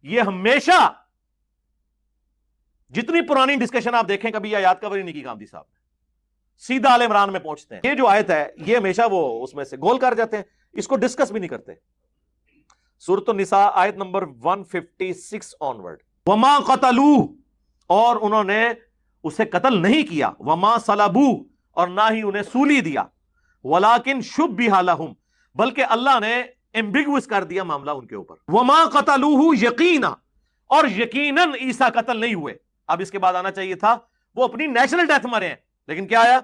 یہ ہمیشہ جتنی پرانی ڈسکشن آپ دیکھیں کبھی یہ آیات کور ہی نہیں کی گاندھی صاحب نے، سیدھا آل عمران میں پہنچتے ہیں. یہ جو آیت ہے یہ ہمیشہ وہ اس میں سے گول کر جاتے ہیں، اس کو ڈسکس بھی نہیں کرتے. سورۃ النساء آیت نمبر 156 آنورڈ. وما قتلوہ، اور انہوں نے اسے قتل نہیں کیا. وما صلبوہ، اور نہ ہی انہیں سولی دیا. ولیکن شبہ لہم، بلکہ اللہ نے ایمبیگوس کر دیا معاملہ ان کے اوپر. وما قتلوہ یقینا، اور یقیناً عیسیٰ قتل نہیں ہوئے. اب اس کے بعد آنا چاہیے تھا وہ اپنی نیچرل ڈیتھ مرے ہیں، لیکن کیا آیا؟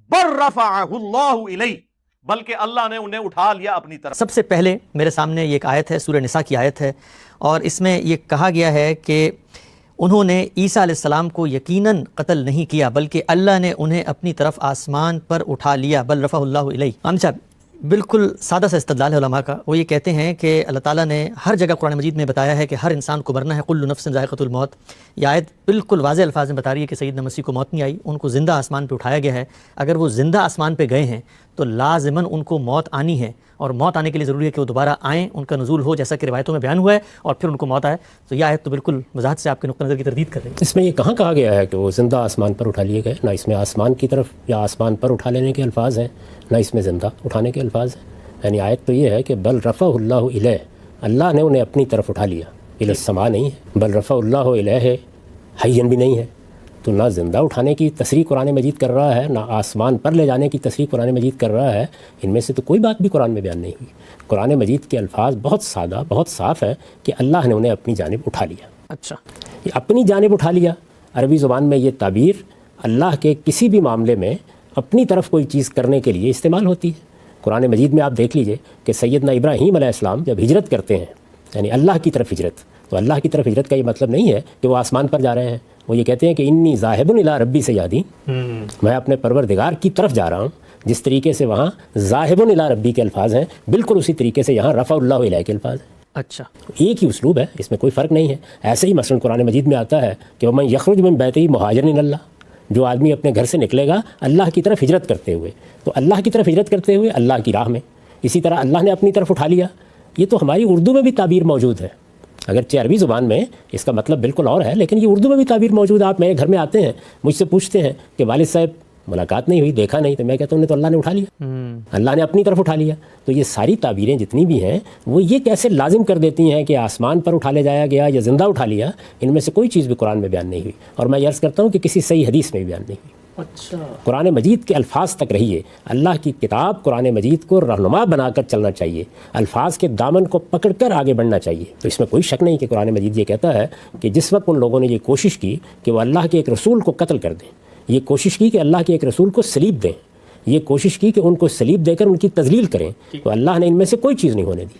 بل رفعہ اللہ الیہ، بلکہ اللہ نے انہیں اٹھا لیا اپنی طرف. سب سے پہلے میرے سامنے یہ ایک آیت ہے، سورہ نساء کی آیت ہے، اور اس میں یہ کہا گیا ہے کہ انہوں نے عیسیٰ علیہ السلام کو یقیناً قتل نہیں کیا بلکہ اللہ نے انہیں اپنی طرف آسمان پر اٹھا لیا. بل رفعہ اللہ الیہ. عام صاحب بالکل سادہ سا استدلال ہے علماء کا. وہ یہ کہتے ہیں کہ اللہ تعالیٰ نے ہر جگہ قرآن مجید میں بتایا ہے کہ ہر انسان کو مرنا ہے، کل نفس ذائقۃ الموت. یہ آیت بالکل واضح الفاظ میں بتا رہی ہے کہ سیدنا مسیح کو موت نہیں آئی، ان کو زندہ آسمان پہ اٹھایا گیا ہے. اگر وہ زندہ آسمان پہ گئے ہیں تو لازماً ان کو موت آنی ہے، اور موت آنے کے لیے ضروری ہے کہ وہ دوبارہ آئیں، ان کا نزول ہو جیسا کہ روایتوں میں بیان ہوا ہے، اور پھر ان کو موت آئے. تو یہ آیت تو بالکل وضاحت سے آپ کے نقطہ نظر کی تردید کر رہی ہے. اس میں یہ کہاں کہا گیا ہے کہ وہ زندہ آسمان پر اٹھا لیے گئے؟ نہ اس میں آسمان کی طرف یا آسمان پر اٹھا لینے کے الفاظ ہیں، نہ اس میں زندہ اٹھانے کے الفاظ ہیں. یعنی آیت تو یہ ہے کہ بل رفعہ اللہ الیہ، اللہ نے انہیں اپنی طرف اٹھا لیا. الی السماء نہیں ہے، بل رفعہ اللہ الیہ حیّن بھی نہیں ہے. تو نہ زندہ اٹھانے کی تصریح قرآن مجید کر رہا ہے، نہ آسمان پر لے جانے کی تصریح قرآن مجید کر رہا ہے. ان میں سے تو کوئی بات بھی قرآن میں بیان نہیں ہوئی. قرآن مجید کے الفاظ بہت سادہ، بہت صاف ہے کہ اللہ نے انہیں اپنی جانب اٹھا لیا. اچھا، یہ اپنی جانب اٹھا لیا. عربی زبان میں یہ تعبیر اللہ کے کسی بھی معاملے میں اپنی طرف کوئی چیز کرنے کے لیے استعمال ہوتی ہے. قرآن مجید میں آپ دیکھ لیجئے کہ سیدنا ابراہیم علیہ السلام جب ہجرت کرتے ہیں، یعنی اللہ کی طرف ہجرت، تو اللہ کی طرف ہجرت کا یہ مطلب نہیں ہے کہ وہ آسمان پر جا رہے ہیں. وہ یہ کہتے ہیں کہ انی ذاہب الی ربی سیہدین، میں اپنے پروردگار کی طرف جا رہا ہوں. جس طریقے سے وہاں ذاہب الی ربی کے الفاظ ہیں، بالکل اسی طریقے سے یہاں رفع اللہ الیہ کے الفاظ ہیں. اچھا، ایک ہی اسلوب ہے، اس میں کوئی فرق نہیں ہے. ایسے ہی مثلا قرآن مجید میں آتا ہے کہ ومن یخرج من بیتہ مہاجرا الی اللہ، جو آدمی اپنے گھر سے نکلے گا اللہ کی طرف ہجرت کرتے ہوئے، تو اللہ کی طرف ہجرت کرتے ہوئے اللہ کی راہ میں. اسی طرح اللہ نے اپنی طرف اٹھا لیا. یہ تو ہماری اردو میں بھی تعبیر موجود ہے، اگرچہ عربی زبان میں اس کا مطلب بالکل اور ہے، لیکن یہ اردو میں بھی تعبیر موجود ہے. آپ میرے گھر میں آتے ہیں، مجھ سے پوچھتے ہیں کہ والد صاحب ملاقات نہیں ہوئی، دیکھا نہیں، تو میں کہتا ہوں تو اللہ نے اٹھا لیا، اللہ نے اپنی طرف اٹھا لیا. تو یہ ساری تعبیریں جتنی بھی ہیں وہ یہ کیسے لازم کر دیتی ہیں کہ آسمان پر اٹھا لے جایا گیا یا زندہ اٹھا لیا. ان میں سے کوئی چیز بھی قرآن میں بیان نہیں ہوئی، اور میں یہ عرض کرتا ہوں کہ کسی صحیح حدیث میں بھی بیان نہیں ہوئی. اچھا، قرآن مجید کے الفاظ تک رہیے. اللہ کی کتاب قرآن مجید کو رہنما بنا کر چلنا چاہیے، الفاظ کے دامن کو پکڑ کر آگے بڑھنا چاہیے. تو اس میں کوئی شک نہیں کہ قرآن مجید یہ کہتا ہے کہ جس وقت ان لوگوں نے یہ کوشش کی کہ وہ اللہ کے ایک رسول کو قتل کر دیں، یہ کوشش کی کہ اللہ کے ایک رسول کو سلیب دیں، یہ کوشش کی کہ ان کو سلیب دے کر ان کی تذلیل کریں، تو اللہ نے ان میں سے کوئی چیز نہیں ہونے دی.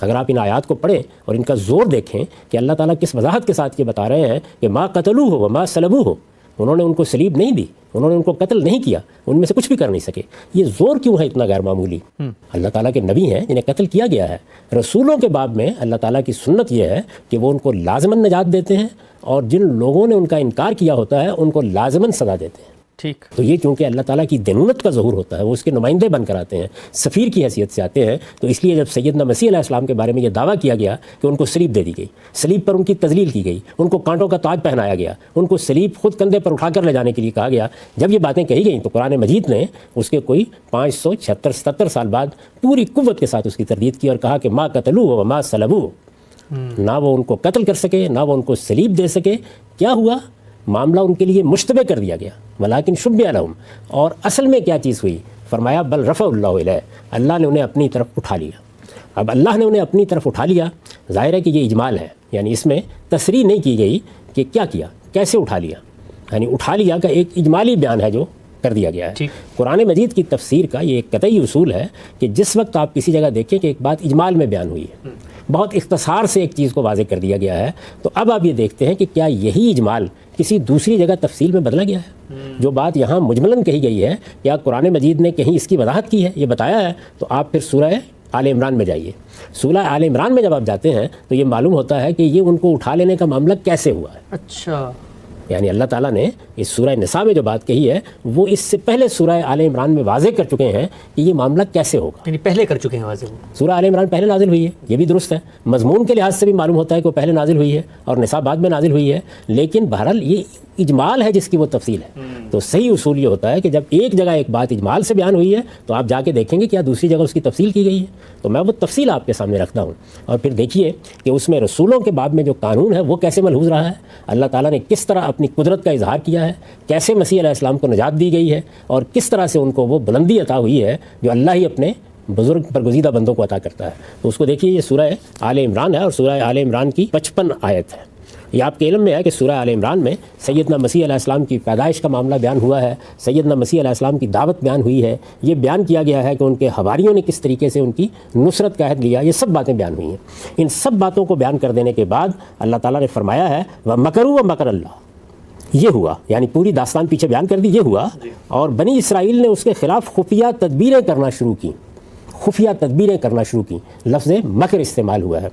اگر آپ ان آیات کو پڑھیں اور ان کا زور دیکھیں کہ اللہ تعالیٰ کس وضاحت کے ساتھ یہ بتا رہے ہیں کہ ما قتلوہ وما صلبوہ، انہوں نے ان کو سلیب نہیں دی، انہوں نے ان کو قتل نہیں کیا، ان میں سے کچھ بھی کر نہیں سکے. یہ زور کیوں ہے اتنا غیر معمولی؟ اللہ تعالیٰ کے نبی ہیں جنہیں قتل کیا گیا ہے. رسولوں کے باب میں اللہ تعالیٰ کی سنت یہ ہے کہ وہ ان کو لازماً نجات دیتے ہیں، اور جن لوگوں نے ان کا انکار کیا ہوتا ہے ان کو لازماً سزا دیتے ہیں. ٹھیک. تو یہ چونکہ اللہ تعالیٰ کی دینونت کا ظہور ہوتا ہے، وہ اس کے نمائندے بن کر آتے ہیں، سفیر کی حیثیت سے آتے ہیں. تو اس لیے جب سیدنا مسیح علیہ السلام کے بارے میں یہ دعویٰ کیا گیا کہ ان کو سلیب دے دی گئی، سلیب پر ان کی تذلیل کی گئی، ان کو کانٹوں کا تاج پہنایا گیا، ان کو سلیب خود کندھے پر اٹھا کر لے جانے کے لیے کہا گیا، جب یہ باتیں کہی گئیں تو قرآن مجید نے اس کے کوئی 576-77 سال بعد پوری قوت کے ساتھ اس کی تردید کی اور کہا کہ ما قتلوہ وما صلبوہ. نہ وہ ان کو قتل کر سکے، نہ وہ ان کو سلیب دے سکے. کیا ہوا؟ معاملہ ان کے لیے مشتبہ کر دیا گیا، ولیکن شبہ لہم. اور اصل میں کیا چیز ہوئی؟ فرمایا بل رفع اللہ الیہ، اللہ نے انہیں اپنی طرف اٹھا لیا. اب اللہ نے انہیں اپنی طرف اٹھا لیا، ظاہر ہے کہ یہ اجمال ہے، یعنی اس میں تصریح نہیں کی گئی کہ کیا کیا، کیسے اٹھا لیا. یعنی اٹھا لیا کا ایک اجمالی بیان ہے جو کر دیا گیا ہے. قرآن مجید کی تفسیر کا یہ ایک قطعی اصول ہے کہ جس وقت آپ کسی جگہ دیکھیں کہ ایک بات اجمال میں بیان ہوئی ہے، بہت اختصار سے ایک چیز کو واضح کر دیا گیا ہے، تو اب آپ یہ دیکھتے ہیں کہ کیا یہی اجمال کسی دوسری جگہ تفصیل میں بدلا گیا ہے. جو بات یہاں مجملاً کہی گئی ہے، کیا قرآن مجید نے کہیں اس کی وضاحت کی ہے، یہ بتایا ہے؟ تو آپ پھر سورہ آل عمران میں جائیے. سورہ آل عمران میں جب آپ جاتے ہیں تو یہ معلوم ہوتا ہے کہ یہ ان کو اٹھا لینے کا معاملہ کیسے ہوا ہے. اچھا، یعنی اللہ تعالیٰ نے اس سورہ نساء میں جو بات کہی ہے وہ اس سے پہلے سورہ آل عمران میں واضح کر چکے ہیں کہ یہ معاملہ کیسے ہوگا. یعنی پہلے کر چکے ہیں واضح. سورہ آل عمران پہلے نازل ہوئی ہے، یہ بھی درست ہے، مضمون کے لحاظ سے بھی معلوم ہوتا ہے کہ وہ پہلے نازل ہوئی ہے اور نساء بعد میں نازل ہوئی ہے، لیکن بہرحال یہ اجمال ہے جس کی وہ تفصیل ہے. تو صحیح اصول یہ ہوتا ہے کہ جب ایک جگہ ایک بات اجمال سے بیان ہوئی ہے تو آپ جا کے دیکھیں گے کیا دوسری جگہ اس کی تفصیل کی گئی ہے. تو میں وہ تفصیل آپ کے سامنے رکھتا ہوں، اور پھر دیکھیے کہ اس میں رسولوں کے باب میں جو قانون ہے وہ کیسے ملحوظ رہا ہے، اللہ تعالیٰ نے کس طرح اپنی قدرت کا اظہار کیا ہے، کیسے مسیح علیہ السلام کو نجات دی گئی ہے، اور کس طرح سے ان کو وہ بلندی عطا ہوئی ہے جو اللہ ہی اپنے بزرگ برگزیدہ بندوں کو عطا کرتا ہے. تو اس کو دیکھیے، یہ سورہ آل عمران ہے اور سورہ آل عمران کی 55 آیت ہے. یہ آپ کے علم میں ہے کہ سورہ آل عمران میں سیدنا مسیح علیہ السلام کی پیدائش کا معاملہ بیان ہوا ہے، سیدنا مسیح علیہ السلام کی دعوت بیان ہوئی ہے، یہ بیان کیا گیا ہے کہ ان کے حواریوں نے کس طریقے سے ان کی نصرت کا عہد لیا، یہ سب باتیں بیان ہوئی ہیں. ان سب باتوں کو بیان کر دینے کے بعد اللہ تعالیٰ نے فرمایا ہے وَمَكَرُوا وَمَكَرَ اللَّهُ. یہ ہوا، یعنی پوری داستان پیچھے بیان کر دی، یہ ہوا، اور بنی اسرائیل نے اس کے خلاف خفیہ تدبیریں کرنا شروع کی. خفیہ تدبیریں کرنا شروع کی، لفظ مکر استعمال ہوا ہے.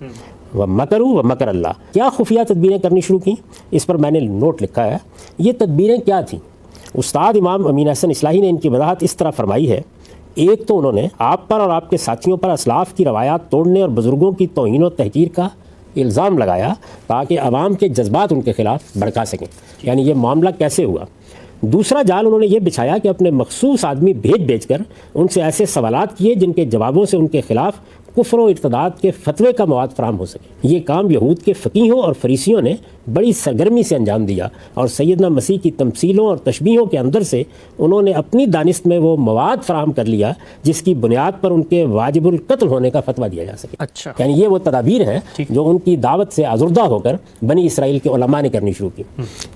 وَمَكَرُوا وَمَكَرَ اللَّهُ. کیا خفیہ تدبیریں کرنی شروع کی؟ اس پر میں نے نوٹ لکھا ہے. یہ تدبیریں کیا تھیں؟ استاد امام امین احسن اصلاحی نے ان کی وضاحت اس طرح فرمائی ہے. ایک تو انہوں نے آپ پر اور آپ کے ساتھیوں پر اسلاف کی روایات توڑنے اور بزرگوں کی توہین و تحقیر کا الزام لگایا تاکہ عوام کے جذبات ان کے خلاف بھڑکا سکیں. یعنی یہ معاملہ کیسے ہوا؟ دوسرا جال انہوں نے یہ بچھایا کہ اپنے مخصوص آدمی بھیج کر ان سے ایسے سوالات کیے جن کے جوابوں سے ان کے خلاف کفر و ارتداد کے فتوے کا مواد فراہم ہو سکے. یہ کام یہود کے فقیہوں اور فریسیوں نے بڑی سرگرمی سے انجام دیا، اور سیدنا مسیح کی تمثیلوں اور تشبیہوں کے اندر سے انہوں نے اپنی دانست میں وہ مواد فراہم کر لیا جس کی بنیاد پر ان کے واجب القتل ہونے کا فتویٰ دیا جا سکے. اچھا، یعنی یہ وہ تدابیر ہیں جو ان کی دعوت سے آزردہ ہو کر بنی اسرائیل کے علماء نے کرنی شروع کی.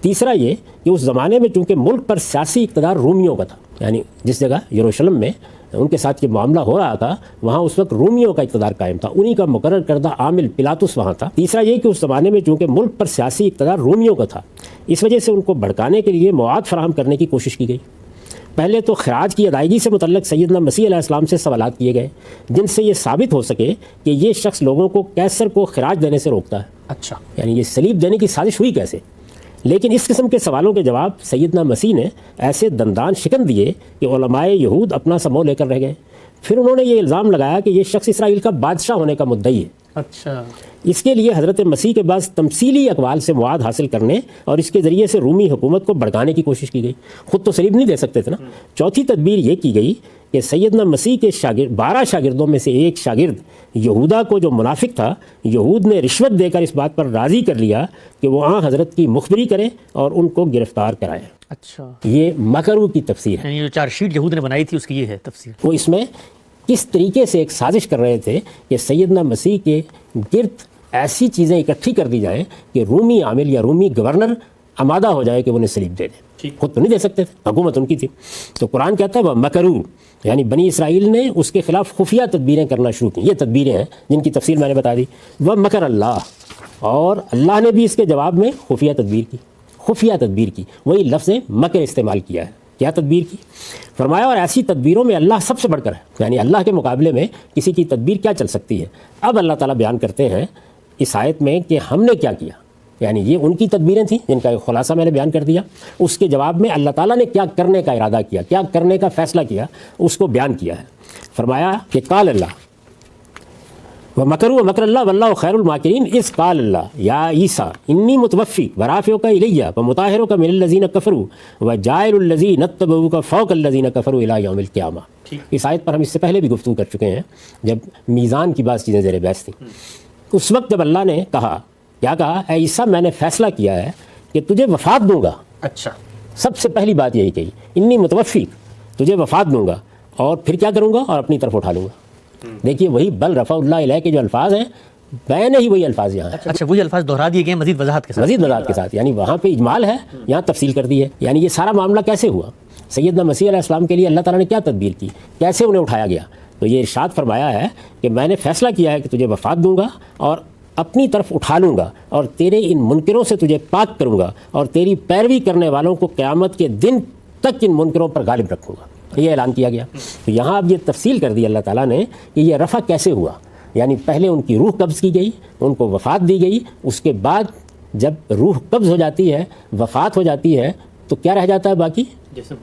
تیسرا یہ کہ اس زمانے میں چونکہ ملک پر سیاسی اقتدار رومیوں کا تھا، یعنی جس جگہ یروشلم میں ان کے ساتھ یہ معاملہ ہو رہا تھا وہاں اس وقت رومیوں کا اقتدار قائم تھا، انہی کا مقرر کردہ عامل پلاطس وہاں تھا. تیسرا یہ کہ اس زمانے میں چونکہ ملک پر سیاسی اقتدار رومیوں کا تھا، اس وجہ سے ان کو بھڑکانے کے لیے مواد فراہم کرنے کی کوشش کی گئی. پہلے تو خراج کی ادائیگی سے متعلق سیدنا مسیح علیہ السلام سے سوالات کیے گئے جن سے یہ ثابت ہو سکے کہ یہ شخص لوگوں کو کیسر کو خراج دینے سے روکتا ہے. اچھا، یعنی یہ صلیب دینے کی سازش ہوئی کیسے؟ لیکن اس قسم کے سوالوں کے جواب سیدنا مسیح نے ایسے دندان شکن دیے کہ علماء یہود اپنا سمو لے کر رہ گئے. پھر انہوں نے یہ الزام لگایا کہ یہ شخص اسرائیل کا بادشاہ ہونے کا مدعی ہے. اچھا، اس کے لیے حضرت مسیح کے بعض تمثیلی اقوال سے مواد حاصل کرنے اور اس کے ذریعے سے رومی حکومت کو بھڑکانے کی کوشش کی گئی. خود تو صلیب نہیں دے سکتے تھے نا. چوتھی تدبیر یہ کی گئی کہ سیدنا مسیح کے 12 شاگردوں میں سے ایک شاگرد یہودا کو جو منافق تھا، یہود نے رشوت دے کر اس بات پر راضی کر لیا کہ وہ حضرت کی مخبری کرے اور ان کو گرفتار کرائے. اچھا، یہ مکرو کی تفسیر ہے. یعنی جو چارج شیٹ یہود نے بنائی تھی اس کی یہ ہے تفسیر. وہ اس میں کس طریقے سے ایک سازش کر رہے تھے کہ سیدنا مسیح کے گرد ایسی چیزیں اکٹھی کر دی جائیں کہ رومی عامل یا رومی گورنر آمادہ ہو جائے کہ وہ انہیں صلیب دے دیں. خود تو نہیں دے سکتے تھے، حکومت ان کی تھی. تو قرآن کہتا ہے وہ مکرو، یعنی بنی اسرائیل نے اس کے خلاف خفیہ تدبیریں کرنا شروع کی. یہ تدبیریں ہیں جن کی تفصیل میں نے بتا دی. وہ مکر اللہ، اور اللہ نے بھی اس کے جواب میں خفیہ تدبیر کی. وہی لفظ مکر استعمال کیا ہے. کیا تدبیر کی؟ فرمایا اور ایسی تدبیروں میں اللہ سب سے بڑھ کر ہے. یعنی اللہ کے مقابلے میں کسی کی تدبیر کیا چل سکتی ہے. اب اللہ تعالیٰ بیان کرتے ہیں اس آیت میں کہ ہم نے کیا کیا. یعنی یہ ان کی تدبیریں تھیں جن کا ایک خلاصہ میں نے بیان کر دیا. اس کے جواب میں اللہ تعالیٰ نے کیا کرنے کا ارادہ کیا، کیا کرنے کا فیصلہ کیا، اس کو بیان کیا ہے. فرمایا کہ قال اللہ وَمَكَرُوا وَمَكَرَ اللَّهُ وَاللَّهُ خَيْرُ الْمَاكِرِينَ اذ قال اللہ یا عیسیٰ انی متوفیک ورافعک الیہ ومطہرک من الذین کفروا وجاعل الذین اتبعوک فوق الذین کفروا الی یوم القیامہ. اس آیت پر ہم اس سے پہلے بھی گفتگو کر چکے ہیں جب میزان کی بعض چیزیں زیر بحث تھیں. اس وقت جب اللہ نے کہا، کیا کہا؟ اے عیسیٰ میں نے فیصلہ کیا ہے کہ تجھے وفات دوں گا. اچھا، سب سے پہلی بات یہی کہی، انی متوفیک، تجھے وفات دوں گا اور پھر کیا کروں گا؟ اور اپنی طرف اٹھا لوں گا. دیکھیے وہی بل رفع اللہ علیہ کے جو الفاظ ہیں میں نے ہی وہی الفاظ یہاں ہیں. اچھا، وہی الفاظ دہرا دیے گئے مزید وضاحت کے ساتھ. یعنی وہاں پہ اجمال ہے، یہاں تفصیل کر دی ہے. یعنی یہ سارا معاملہ کیسے ہوا، سیدنا مسیح علیہ السلام کے لیے اللہ تعالیٰ نے کیا تدبیر کی، کیسے انہیں اٹھایا گیا. تو یہ ارشاد فرمایا ہے کہ میں نے فیصلہ کیا ہے کہ تجھے وفات دوں گا اور اپنی طرف اٹھا لوں گا اور تیرے ان منکروں سے تجھے پاک کروں گا اور تیری پیروی کرنے والوں کو قیامت کے دن تک ان منکروں پر غالب رکھوں گا. یہ اعلان کیا گیا. تو یہاں اب یہ تفصیل کر دی اللہ تعالیٰ نے کہ یہ رفع کیسے ہوا. یعنی پہلے ان کی روح قبض کی گئی، ان کو وفات دی گئی، اس کے بعد جب روح قبض ہو جاتی ہے، وفات ہو جاتی ہے، تو کیا رہ جاتا ہے باقی؟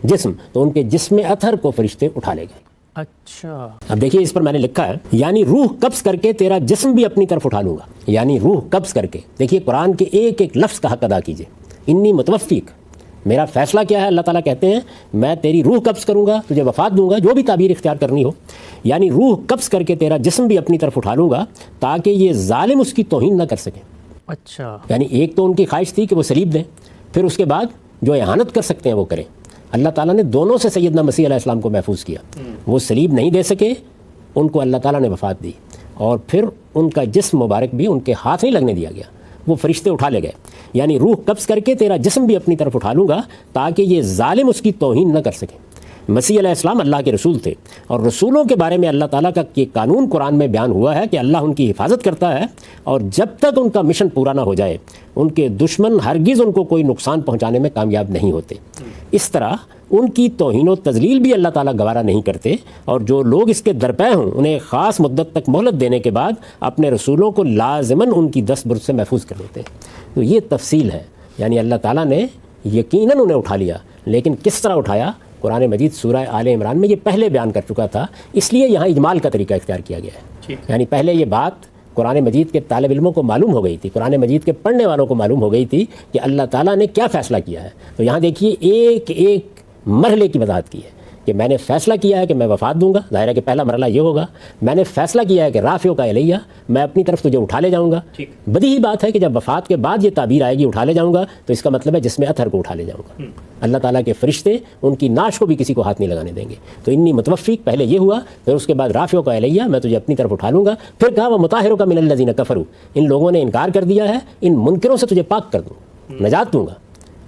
جسم. تو ان کے جسم اطہر کو فرشتے اٹھا لے گئے. اچھا، اب دیکھیے اس پر میں نے لکھا ہے یعنی روح قبض کر کے تیرا جسم بھی اپنی طرف اٹھا لوں گا. یعنی روح قبض کر کے، دیکھیے قرآن کے ایک ایک لفظ کا حق ادا کیجئے. انی متوفیک، میرا فیصلہ کیا ہے؟ اللہ تعالیٰ کہتے ہیں میں تیری روح قبض کروں گا، تجھے وفات دوں گا، جو بھی تعبیر اختیار کرنی ہو. یعنی روح قبض کر کے تیرا جسم بھی اپنی طرف اٹھا لوں گا تاکہ یہ ظالم اس کی توہین نہ کر سکے. اچھا، یعنی ایک تو ان کی خواہش تھی کہ وہ صلیب دیں، پھر اس کے بعد جو احانت کر سکتے ہیں وہ کریں. اللہ تعالیٰ نے دونوں سے سیدنا مسیح علیہ السلام کو محفوظ کیا. وہ صلیب نہیں دے سکے، ان کو اللہ تعالیٰ نے وفات دی، اور پھر ان کا جسم مبارک بھی ان کے ہاتھ نہیں لگنے دیا گیا، وہ فرشتے اٹھا لے گئے. یعنی روح قبض کر کے تیرا جسم بھی اپنی طرف اٹھا لوں گا تاکہ یہ ظالم اس کی توہین نہ کر سکے. مسیح علیہ السلام اللہ کے رسول تھے، اور رسولوں کے بارے میں اللہ تعالیٰ کا یہ قانون قرآن میں بیان ہوا ہے کہ اللہ ان کی حفاظت کرتا ہے، اور جب تک ان کا مشن پورا نہ ہو جائے ان کے دشمن ہرگز ان کو کوئی نقصان پہنچانے میں کامیاب نہیں ہوتے. اس طرح ان کی توہین و تذلیل بھی اللہ تعالیٰ گوارا نہیں کرتے، اور جو لوگ اس کے درپے ہوں انہیں خاص مدت تک مہلت دینے کے بعد اپنے رسولوں کو لازماً ان کی دست برد سے محفوظ کر دیتے ہیں. تو یہ تفصیل ہے. یعنی اللہ تعالیٰ نے یقیناً انہیں اٹھا لیا، لیکن کس طرح اٹھایا؟ قرآن مجید سورہ آل عمران میں یہ پہلے بیان کر چکا تھا، اس لیے یہاں اجمال کا طریقہ اختیار کیا گیا ہے. یعنی پہلے یہ بات قرآن مجید کے طالب علموں کو معلوم ہو گئی تھی، قرآن مجید کے پڑھنے والوں کو معلوم ہو گئی تھی کہ اللہ تعالیٰ نے کیا فیصلہ کیا ہے. تو یہاں دیکھیے ایک ایک مرحلے کی وضاحت کی ہے کہ میں نے فیصلہ کیا ہے کہ میں وفات دوں گا. ظاہر ہے کہ پہلا مرحلہ یہ ہوگا، میں نے فیصلہ کیا ہے کہ رافعو کا الیہ، میں اپنی طرف تجھے اٹھا لے جاؤں گا. بدیہی بات ہے کہ جب وفات کے بعد یہ تعبیر آئے گی اٹھا لے جاؤں گا، تو اس کا مطلب ہے جسم اطہر کو اٹھا لے جاؤں گا. اللہ تعالیٰ کے فرشتے ان کی ناش کو بھی کسی کو ہاتھ نہیں لگانے دیں گے. تو انی متوفیک پہلے یہ ہوا، پھر اس کے بعد رافعو کا الیہ، میں تجھے اپنی طرف اٹھا لوں گا. پھر کہا وہ مطہرک من الذین کفروا، ان لوگوں نے انکار کر دیا ہے، ان منکروں سے تجھے پاک کر دوں، نجات دوں گا.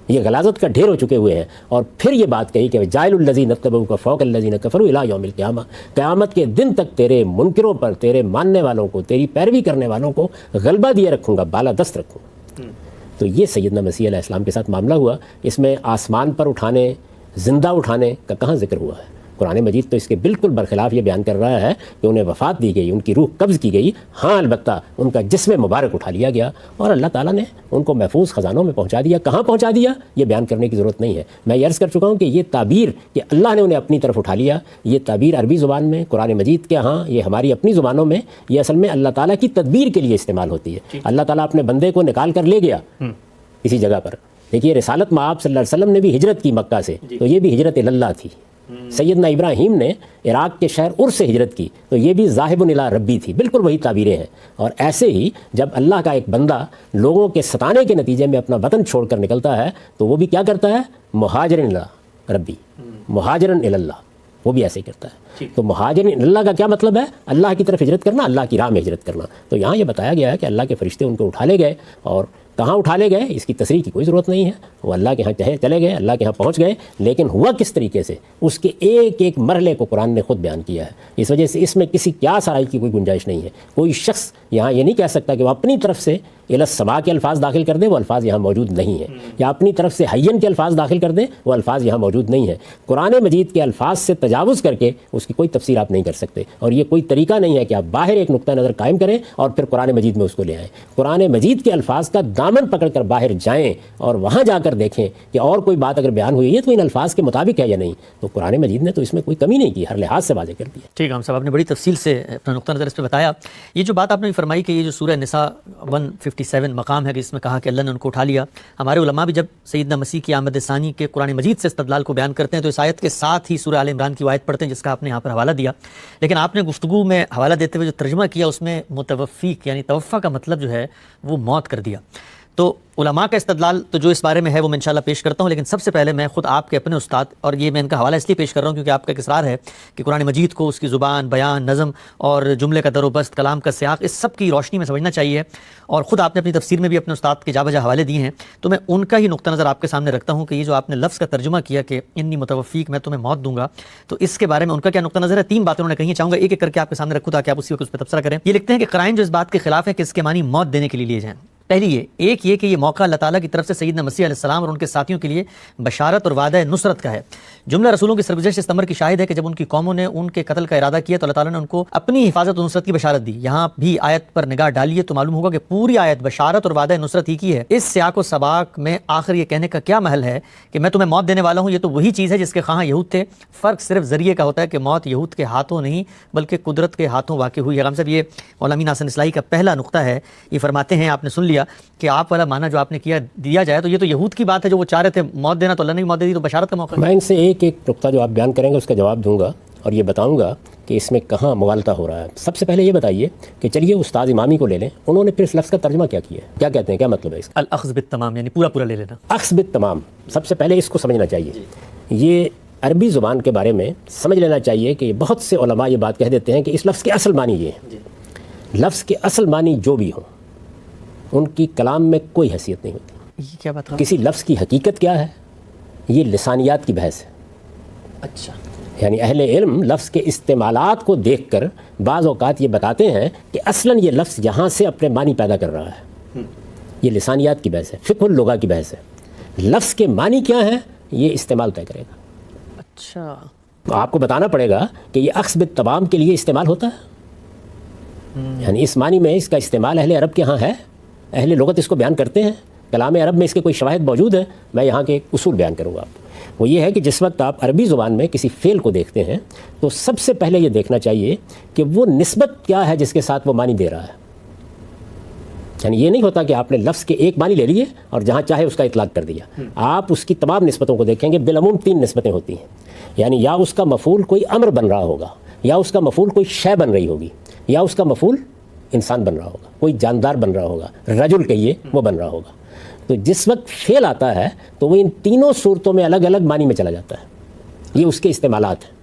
یہ غلاظت کا ڈھیر ہو چکے ہوئے ہیں. اور پھر یہ بات کہی کہ جاعل الذین اتبعوک فوق الذین کفروا الی یوم القیامہ، قیامت کے دن تک تیرے منکروں پر، تیرے ماننے والوں کو، تیری پیروی کرنے والوں کو غلبہ دیے رکھوں گا، بالا دست رکھوں گا. تو یہ سیدنا مسیح علیہ السلام کے ساتھ معاملہ ہوا. اس میں آسمان پر اٹھانے، زندہ اٹھانے کا کہاں ذکر ہوا ہے؟ قرآن مجید تو اس کے بالکل برخلاف یہ بیان کر رہا ہے کہ انہیں وفات دی گئی، ان کی روح قبض کی گئی. ہاں البتہ ان کا جسم مبارک اٹھا لیا گیا، اور اللہ تعالیٰ نے ان کو محفوظ خزانوں میں پہنچا دیا. کہاں پہنچا دیا یہ بیان کرنے کی ضرورت نہیں ہے. میں یہ عرض کر چکا ہوں کہ یہ تعبیر کہ اللہ نے انہیں اپنی طرف اٹھا لیا، یہ تعبیر عربی زبان میں، قرآن مجید کے ہاں یہ ہماری اپنی زبانوں میں، یہ اصل میں اللہ تعالیٰ کی تدبیر کے لیے استعمال ہوتی ہے. اللہ تعالیٰ اپنے بندے کو نکال کر لے گیا کسی جگہ پر. دیکھیے رسالت میں آپ صلی اللہ علیہ وسلم نے بھی ہجرت کی مکہ سے، تو یہ بھی ہجرت اللہ تھی. سیدنا ابراہیم نے عراق کے شہر ار سے ہجرت کی، تو یہ بھی ذاہب الی ربی تھی. بالکل وہی تعبیریں ہیں. اور ایسے ہی جب اللہ کا ایک بندہ لوگوں کے ستانے کے نتیجے میں اپنا وطن چھوڑ کر نکلتا ہے تو وہ بھی کیا کرتا ہے؟ مہاجرن الی ربی، مہاجرن الی اللہ، وہ بھی ایسے ہی کرتا ہے. تو مہاجرن الی اللہ کا کیا مطلب ہے؟ اللہ کی طرف ہجرت کرنا، اللہ کی راہ میں ہجرت کرنا. تو یہاں یہ بتایا گیا ہے کہ اللہ کے فرشتے ان کو اٹھا لے گئے، اور کہاں اٹھا لے گئے اس کی تصریح کی کوئی ضرورت نہیں ہے. وہ اللہ کے ہاں چلے گئے، اللہ کے ہاں پہنچ گئے. لیکن ہوا کس طریقے سے، اس کے ایک ایک مرحلے کو قرآن نے خود بیان کیا ہے. اس وجہ سے اس میں کسی قیاس آرائی کی کوئی گنجائش نہیں ہے. کوئی شخص یہاں یہ نہیں کہہ سکتا کہ وہ اپنی طرف سے الی السماء کے الفاظ داخل کر دے، وہ الفاظ یہاں موجود نہیں ہیں، یا اپنی طرف سے حین کے الفاظ داخل کر دیں، وہ الفاظ یہاں موجود نہیں ہیں. قرآن مجید کے الفاظ سے تجاوز کر کے اس کی کوئی تفسیر آپ نہیں کر سکتے. اور یہ کوئی طریقہ نہیں ہے کہ آپ باہر ایک نقطہ نظر قائم کریں اور پھر قرآن مجید میں اس کو لے آئیں. قرآن مجید کے الفاظ کا دامن پکڑ کر باہر جائیں اور وہاں جا کر دیکھیں کہ اور کوئی بات اگر بیان ہوئی ہے تو ان الفاظ کے مطابق ہے یا نہیں. تو قرآن مجید نے تو اس میں کوئی کمی نہیں کی، ہر لحاظ سے واضح کر دیا. ٹھیک ہے، ہم صاحب آپ نے بڑی تفصیل سے اپنا نقطہ نظر اس پہ بتایا. یہ جو بات آپ نے فرمائی کہ یہ جو سورہ نساء 157 مقام ہے کہ اس میں کہا کہ اللہ نے ان کو اٹھا لیا، ہمارے علماء بھی جب سیدنا مسیح کی آمد ثانی کے قرآن مجید سے استدلال کو بیان کرتے ہیں تو اس آیت کے ساتھ ہی سورہ آل عمران کی آیت پڑھتے ہیں جس کا آپ نے یہاں پر حوالہ دیا. لیکن آپ نے گفتگو میں حوالہ دیتے ہوئے جو ترجمہ کیا اس میں متوفیق یعنی توفہ کا مطلب جو ہے وہ موت کر دیا. تو علماء کا استدلال تو جو اس بارے میں ہے وہ میں انشاءاللہ پیش کرتا ہوں، لیکن سب سے پہلے میں خود آپ کے اپنے استاد، اور یہ میں ان کا حوالہ اس لیے پیش کر رہا ہوں کیونکہ آپ کا ایک اصرار ہے کہ قرآن مجید کو اس کی زبان، بیان، نظم اور جملے کا در و بست، کلام کا سیاق، اس سب کی روشنی میں سمجھنا چاہیے. اور خود آپ نے اپنی تفسیر میں بھی اپنے استاد کے جا بجا حوالے دیے ہیں، تو میں ان کا ہی نقطہ نظر آپ کے سامنے رکھتا ہوں کہ یہ جو آپ نے لفظ کا ترجمہ کیا کہ انی متوفیق، میں تمہیں موت دوں گا، تو اس کے بارے میں ان کا کیا نقطہ نظر ہے. 3 باتیں انہوں نے کہی ہیں، چاہوں گا ایک ایک کر کے آپ کے سامنے رکھوں تاکہ آپ اسی وقت اس پہ تبصرہ کریں. یہ لکھتے ہیں کہ قرائن جو اس بات کے خلاف ہے کہ اس کے معنی موت دینے کے لیے لیے جائیں. پہلی ایک یہ کہ یہ موقع اللہ تعالیٰ کی طرف سے سیدنا مسیح علیہ السلام اور ان کے ساتھیوں کے لیے بشارت اور وعدہ نصرت کا ہے. جملہ رسولوں کی سرگزشت اس امر کی شاہد ہے کہ جب ان کی قوموں نے ان کے قتل کا ارادہ کیا تو اللہ تعالیٰ نے ان کو اپنی حفاظت و نصرت کی بشارت دی. یہاں بھی آیت پر نگاہ ڈالیے تو معلوم ہوگا کہ پوری آیت بشارت اور وعدہ نصرت ہی کی ہے. اس سیاق و سباق میں آخر یہ کہنے کا کیا محل ہے کہ میں تمہیں موت دینے والا ہوں؟ یہ تو وہی چیز ہے جس کے خواہاں یہود تھے. فرق صرف ذریعے کا ہوتا ہے کہ موت یہود کے ہاتھوں نہیں بلکہ قدرت کے ہاتھوں واقع ہوئی ہے. غم صاحب، یہ مولانا امین حسن اصلاحی کا پہلا نقطہ ہے. یہ فرماتے ہیں، آپ نے سن لیا کہ آپ والا معنی جو آپ نے کیا دیا جائے تو یہ تو یہود کی بات ہے جو وہ چاہ رہے تھے موت دینا، تو اللہ نے موت دے دی، تو بشارت کا موقع ہے. میں ان سے ایک نقطہ جو آپ بیان کریں گے اس کا جواب دوں گا اور یہ بتاؤں گا کہ اس میں کہاں مغالطہ ہو رہا ہے. سب سے پہلے یہ بتائیے کہ چلیے استاد امامی کو لے لیں، انہوں نے پھر اس لفظ کا ترجمہ کیا کیا ہے، کیا کہتے ہیں، کیا مطلب ہے اس کا؟ الاخذ بالتمام، یعنی پورا پورا لے لینا. اخذ بالتمام، سب سے پہلے اس کو سمجھنا چاہیے. یہ عربی زبان کے بارے میں سمجھ لینا چاہیے کہ بہت سے علماء یہ بات کہہ دیتے ہیں کہ اس لفظ کے اصل معنی یہ ہے. لفظ کے اصل معنی جو بھی ہوں ان کی کلام میں کوئی حیثیت نہیں ہوتی. یہ کیا بات ہے؟ کسی لفظ کی حقیقت کیا ہے، یہ لسانیات کی بحث ہے. اچھا، یعنی اہل علم لفظ کے استعمالات کو دیکھ کر بعض اوقات یہ بتاتے ہیں کہ اصلاً یہ لفظ یہاں سے اپنے معنی پیدا کر رہا ہے. یہ لسانیات کی بحث ہے، فقہ اللغہ کی بحث ہے. لفظ کے معنی کیا ہے یہ استعمال طے کرے گا. اچھا، تو آپ کو بتانا پڑے گا کہ یہ اخذ بالتمام کے لیے استعمال ہوتا ہے. یعنی اس معنی میں اس کا استعمال اہل عرب کے ہاں ہے، اہل لغت اس کو بیان کرتے ہیں. کلام عرب میں اس کے کوئی شواہد موجود ہیں، میں یہاں کے اصول بیان کروں گا آپ. وہ یہ ہے کہ جس وقت آپ عربی زبان میں کسی فعل کو دیکھتے ہیں تو سب سے پہلے یہ دیکھنا چاہیے کہ وہ نسبت کیا ہے جس کے ساتھ وہ معنی دے رہا ہے. یعنی یہ نہیں ہوتا کہ آپ نے لفظ کے ایک معنی لے لیے اور جہاں چاہے اس کا اطلاق کر دیا. آپ اس کی تمام نسبتوں کو دیکھیں گے. بالعموم 3 نسبتیں ہوتی ہیں. یعنی یا اس کا مفعول کوئی امر بن رہا ہوگا، یا اس کا مفعول کوئی شے بن رہی ہوگی، یا اس کا مفعول انسان بن رہا ہوگا، کوئی جاندار بن رہا ہوگا، رجل کہیے وہ بن رہا ہوگا. تو جس وقت فعل آتا ہے تو وہ ان تینوں صورتوں میں الگ الگ معنی میں چلا جاتا ہے. یہ اس کے استعمالات ہیں.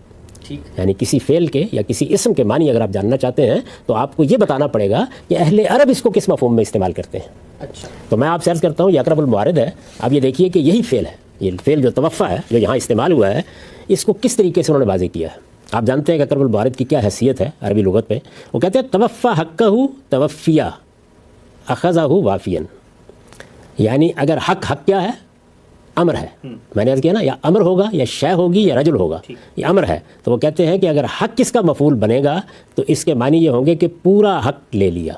یعنی کسی فعل کے یا کسی اسم کے معنی اگر آپ جاننا چاہتے ہیں تو آپ کو یہ بتانا پڑے گا کہ اہل عرب اس کو کس مفہوم میں استعمال کرتے ہیں. اچھا، تو میں آپ سے عرض کرتا ہوں یہ اقرب الموارد ہے. آپ یہ دیکھیے کہ یہی فعل ہے، یہ فعل جو توفع ہے جو یہاں استعمال ہوا ہے، اس کو کس طریقے سے انہوں نے واضح کیا ہے. آپ جانتے ہیں کہ اقرب الموارد کی کیا حیثیت ہے عربی لغت میں. وہ کہتے ہیں توفع حقہ توفیہ اخذہ وافیاً. یعنی اگر حق کیا ہے، امر ہے. میں نے عرض کیا نا، یا امر ہوگا یا شے ہوگی یا رجل ہوگا. یہ امر ہے تو وہ کہتے ہیں کہ اگر حق اس کا مفعول بنے گا تو اس کے معنی یہ ہوں گے کہ پورا حق لے لیا.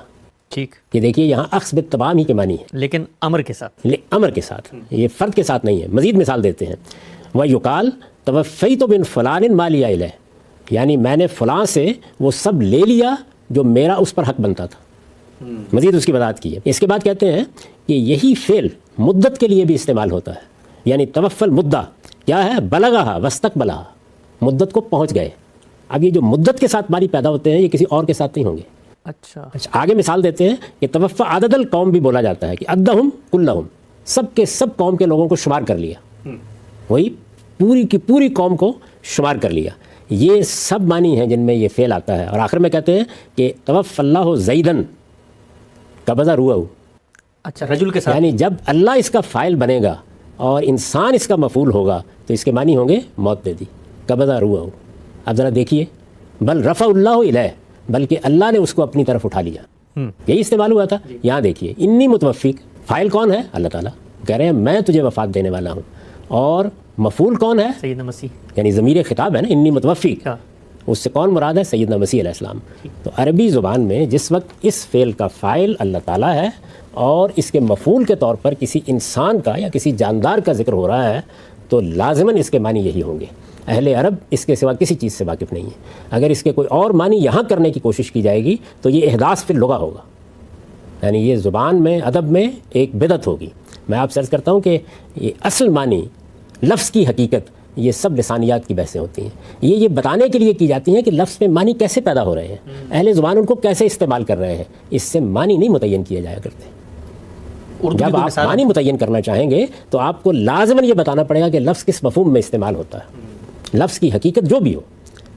ٹھیک، کہ دیکھیے یہاں اخذ بالتمام ہی کے معنی ہے، لیکن امر کے ساتھ. امر کے ساتھ، یہ فرد کے ساتھ نہیں ہے. مزید مثال دیتے ہیں، وَيُقال توفیت من فلان ما لِیَ إِلَیْهِ. یعنی میں نے فلاں سے وہ سب لے لیا جو میرا اس پر حق بنتا تھا. مزید اس کی وضاحت کی ہے. اس کے بعد کہتے ہیں کہ یہی فعل مدت کے لیے بھی استعمال ہوتا ہے. یعنی توفل مدہ کیا ہے، بلغہ واستقبلہ، مدت کو پہنچ گئے. اب یہ جو مدت کے ساتھ معنی پیدا ہوتے ہیں یہ کسی اور کے ساتھ نہیں ہوں گے. اچھا، آگے مثال دیتے ہیں کہ توفع عدد القوم بھی بولا جاتا ہے کہ عدہم کلہم، سب کے سب قوم کے لوگوں کو شمار کر لیا. وہی پوری کی پوری قوم کو شمار کر لیا. یہ سب معنی ہیں جن میں یہ فعل آتا ہے. اور آخر میں کہتے ہیں کہ توفى اللہ زیدن قبضہ روحہ. اچھا، رجل کے ساتھ، یعنی جب اللہ اس کا فاعل بنے گا اور انسان اس کا مفعول ہوگا تو اس کے معنی ہوں گے موت دے دی، قبضہ روحہ. اب ذرا دیکھیے، بل رفع اللہ الیہ، بلکہ اللہ نے اس کو اپنی طرف اٹھا لیا. یہی استعمال ہوا تھا. یہاں دیکھیے، انی متوفیق، فاعل کون ہے؟ اللہ تعالیٰ. کہہ رہے ہیں میں تجھے وفات دینے والا ہوں. اور مفعول کون ہے؟ سیدنا مسیح. یعنی ضمیر خطاب ہے نا، انی متوفیق. ہاں. اس سے کون مراد ہے؟ سیدنا مسیح علیہ السلام. تو عربی زبان میں جس وقت اس فعل کا فاعل اللہ تعالیٰ ہے اور اس کے مفعول کے طور پر کسی انسان کا یا کسی جاندار کا ذکر ہو رہا ہے تو لازماً اس کے معنی یہی ہوں گے. اہل عرب اس کے سوا کسی چیز سے واقف نہیں ہے. اگر اس کے کوئی اور معنی یہاں کرنے کی کوشش کی جائے گی تو یہ احداث فی اللغہ ہوگا. یعنی یہ زبان میں، ادب میں ایک بدعت ہوگی. میں آپ سے عرض کرتا ہوں کہ یہ اصل معنی، لفظ کی حقیقت، یہ سب لسانیات کی بحثیں ہوتی ہیں. یہ بتانے کے لیے کی جاتی ہیں کہ لفظ میں معنی کیسے پیدا ہو رہے ہیں، اہل زبان ان کو کیسے استعمال کر رہے ہیں. اس سے معنی نہیں متعین کیا جایا کرتے. جب آپ معنی متعین کرنا چاہیں گے تو آپ کو لازماً یہ بتانا پڑے گا کہ لفظ کس مفہوم میں استعمال ہوتا ہے، لفظ کی حقیقت جو بھی ہو.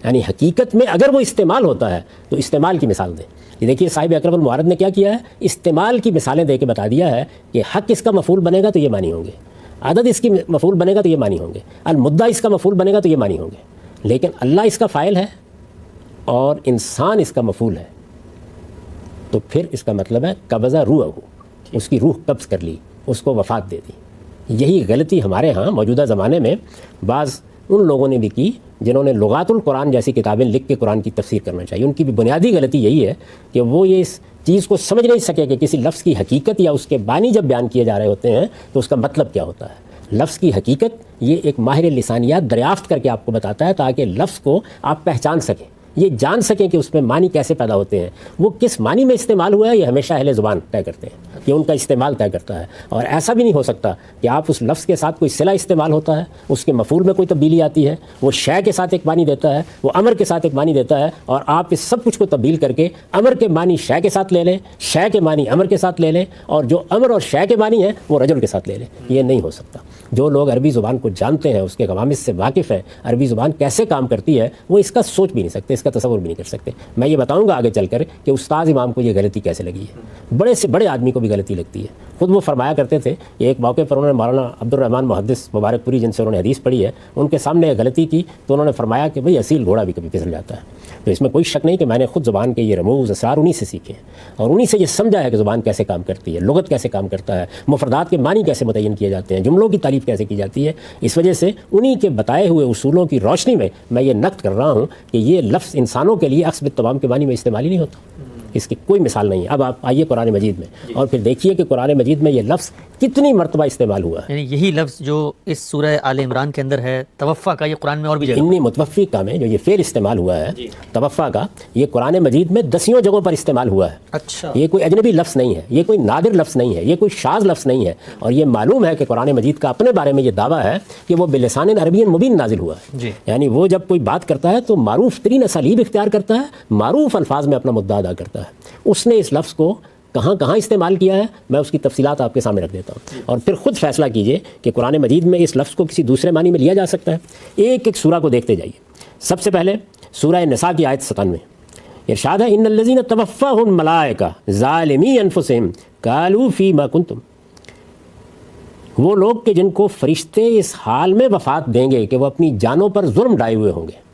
یعنی حقیقت میں اگر وہ استعمال ہوتا ہے تو استعمال کی مثال دیں. یہ دیکھیے صاحب اقرب الموارد نے کیا کیا ہے، استعمال کی مثالیں دے کے بتا دیا ہے کہ حق اس کا مفعول بنے گا تو یہ معنی ہوں گے، عدد اس کی مفعول بنے گا تو یہ معنی ہوں گے، المدہ اس کا مفعول بنے گا تو یہ معنی ہوں گے. لیکن اللہ اس کا فاعل ہے اور انسان اس کا مفعول ہے تو پھر اس کا مطلب ہے قبضہ روحہ. اس کی روح قبض کر لی، اس کو وفات دے دی۔ یہی غلطی ہمارے ہاں موجودہ زمانے میں بعض ان لوگوں نے بھی کی جنہوں نے لغات القرآن جیسی کتابیں لکھ کے قرآن کی تفسیر کرنا چاہیے۔ ان کی بھی بنیادی غلطی یہی ہے کہ وہ یہ اس چیز کو سمجھ نہیں سکے کہ کسی لفظ کی حقیقت یا اس کے معنی جب بیان کیے جا رہے ہوتے ہیں تو اس کا مطلب کیا ہوتا ہے۔ لفظ کی حقیقت یہ ایک ماہر لسانیات دریافت کر کے آپ کو بتاتا ہے تاکہ لفظ کو آپ پہچان سکیں، یہ جان سکیں کہ اس میں معنی کیسے پیدا ہوتے ہیں، وہ کس معنی میں استعمال ہوا ہے یہ ہمیشہ اہل زبان طے کرتے ہیں، یہ ان کا استعمال طے کرتا ہے۔ اور ایسا بھی نہیں ہو سکتا کہ آپ اس لفظ کے ساتھ کوئی صلہ استعمال ہوتا ہے، اس کے مفعول میں کوئی تبدیلی آتی ہے، وہ شے کے ساتھ ایک معنی دیتا ہے، وہ امر کے ساتھ ایک معنی دیتا ہے، اور آپ اس سب کچھ کو تبدیل کر کے امر کے معنی شے کے ساتھ لے لیں، شے کے معنی امر کے ساتھ لے لیں، اور جو امر اور شے کے معنی ہیں وہ رجل کے ساتھ لے لیں۔ یہ نہیں ہو سکتا۔ جو لوگ عربی زبان کو جانتے ہیں، اس کے قوامس سے واقف ہیں، عربی زبان کیسے کام کرتی ہے، وہ اس کا سوچ بھی نہیں سکتے، اس کا تصور بھی نہیں کر سکتے۔ میں یہ بتاؤں گا آگے چل کر کہ استاد امام کو یہ غلطی کیسے لگی ہے۔ بڑے سے بڑے آدمی کو بھی غلطی لگتی ہے۔ خود وہ فرمایا کرتے تھے کہ ایک موقع پر انہوں نے مولانا عبد الرحمن محدث مبارک پوری جن سے انہوں نے حدیث پڑھی ہے، ان کے سامنے ایک غلطی کی تو انہوں نے فرمایا کہ بھئی اصیل گھوڑا بھی کبھی پھسل جاتا ہے۔ تو اس میں کوئی شک نہیں کہ میں نے خود زبان کے یہ رموز اسرار انہی سے سیکھے ہیں، اور انہی سے یہ سمجھا ہے کہ زبان کیسے کام کرتی ہے، لغت کیسے کام کرتا ہے، مفردات کے معنی کیسے متعین کیے جاتے ہیں، جملوں کی تعریف کیسے کی جاتی ہے۔ اس وجہ سے انہی کے بتائے ہوئے اصولوں کی روشنی میں یہ نقد کر رہا ہوں کہ یہ لفظ انسانوں کے لیے عکس بالتمام کے معنی میں استعمال ہی نہیں ہوتا، اس کی کوئی مثال نہیں ہے۔ اب آپ آئیے قرآن مجید میں اور پھر دیکھیے کہ قرآن مجید میں یہ لفظ کتنی مرتبہ استعمال ہوا ہے۔ یعنی یہی لفظ جو اس سورہ آل عمران کے اندر ہے توفع کا، یہ قرآن میں اور بھی جگہ انی متوفقہ میں جو یہ فعل استعمال ہوا ہے توفع کا، یہ قرآن مجید میں 10 جگہوں پر استعمال ہوا ہے۔ اچھا، یہ کوئی اجنبی لفظ نہیں ہے، یہ کوئی نادر لفظ نہیں ہے، یہ کوئی شاذ لفظ نہیں ہے، اور یہ معلوم ہے کہ قرآن مجید کا اپنے بارے میں یہ دعویٰ ہے کہ وہ بلسان عربی مبین نازل ہوا ہے۔ جی، یعنی وہ جب کوئی بات کرتا ہے تو معروف ترین اسالیب اختیار کرتا ہے، معروف الفاظ میں اپنا مدعا ادا کرتا ہے۔ اس نے اس لفظ کو کہاں کہاں استعمال کیا ہے میں اس کی تفصیلات آپ کے سامنے رکھ دیتا ہوں، اور پھر خود فیصلہ کیجئے کہ قرآن مجید میں اس لفظ کو کسی دوسرے معنی میں لیا جا سکتا ہے۔ ایک ایک سورہ کو دیکھتے جائیے۔ سب سے پہلے سورہ نساء کی آیت 97 ارشاد ہے ان الذین توفاهم الملائکہ ظالمی انفسہم قالوا فیما کنتم، وہ لوگ کہ جن کو فرشتے اس حال میں وفات دیں گے کہ وہ اپنی جانوں پر ظلم ڈائے ہوئے ہوں گے۔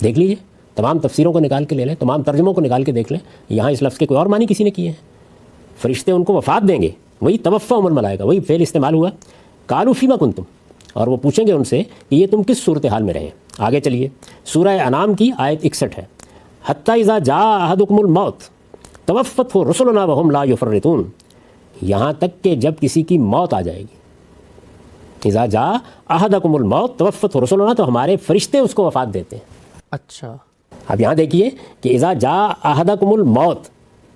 دیکھ لیجئے، تمام تفسیروں کو نکال کے لے لیں، تمام ترجموں کو نکال کے دیکھ لیں، یہاں اس لفظ کے کوئی اور معنی کسی نے کیے ہیں۔ فرشتے ان کو وفات دیں گے، وہی توفاهم الملائکہ، وہی فعل استعمال ہوا، قالوا فیما کنتم، اور وہ پوچھیں گے ان سے کہ یہ تم کس صورتحال میں رہے۔ آگے چلیے، سورہ انعام کی آیت 61 ہے حتی اذا جاء احدکم الموت توفته رسلنا وهم لا یفرطون، یہاں تک کہ جب کسی کی موت آ جائے گی، اذا جاء احدکم الموت توفته رسلنا، تو ہمارے فرشتے اس کو وفات دیتے ہیں۔ اچھا، اب یہاں دیکھیے کہ اذا جاء احدکم الموت،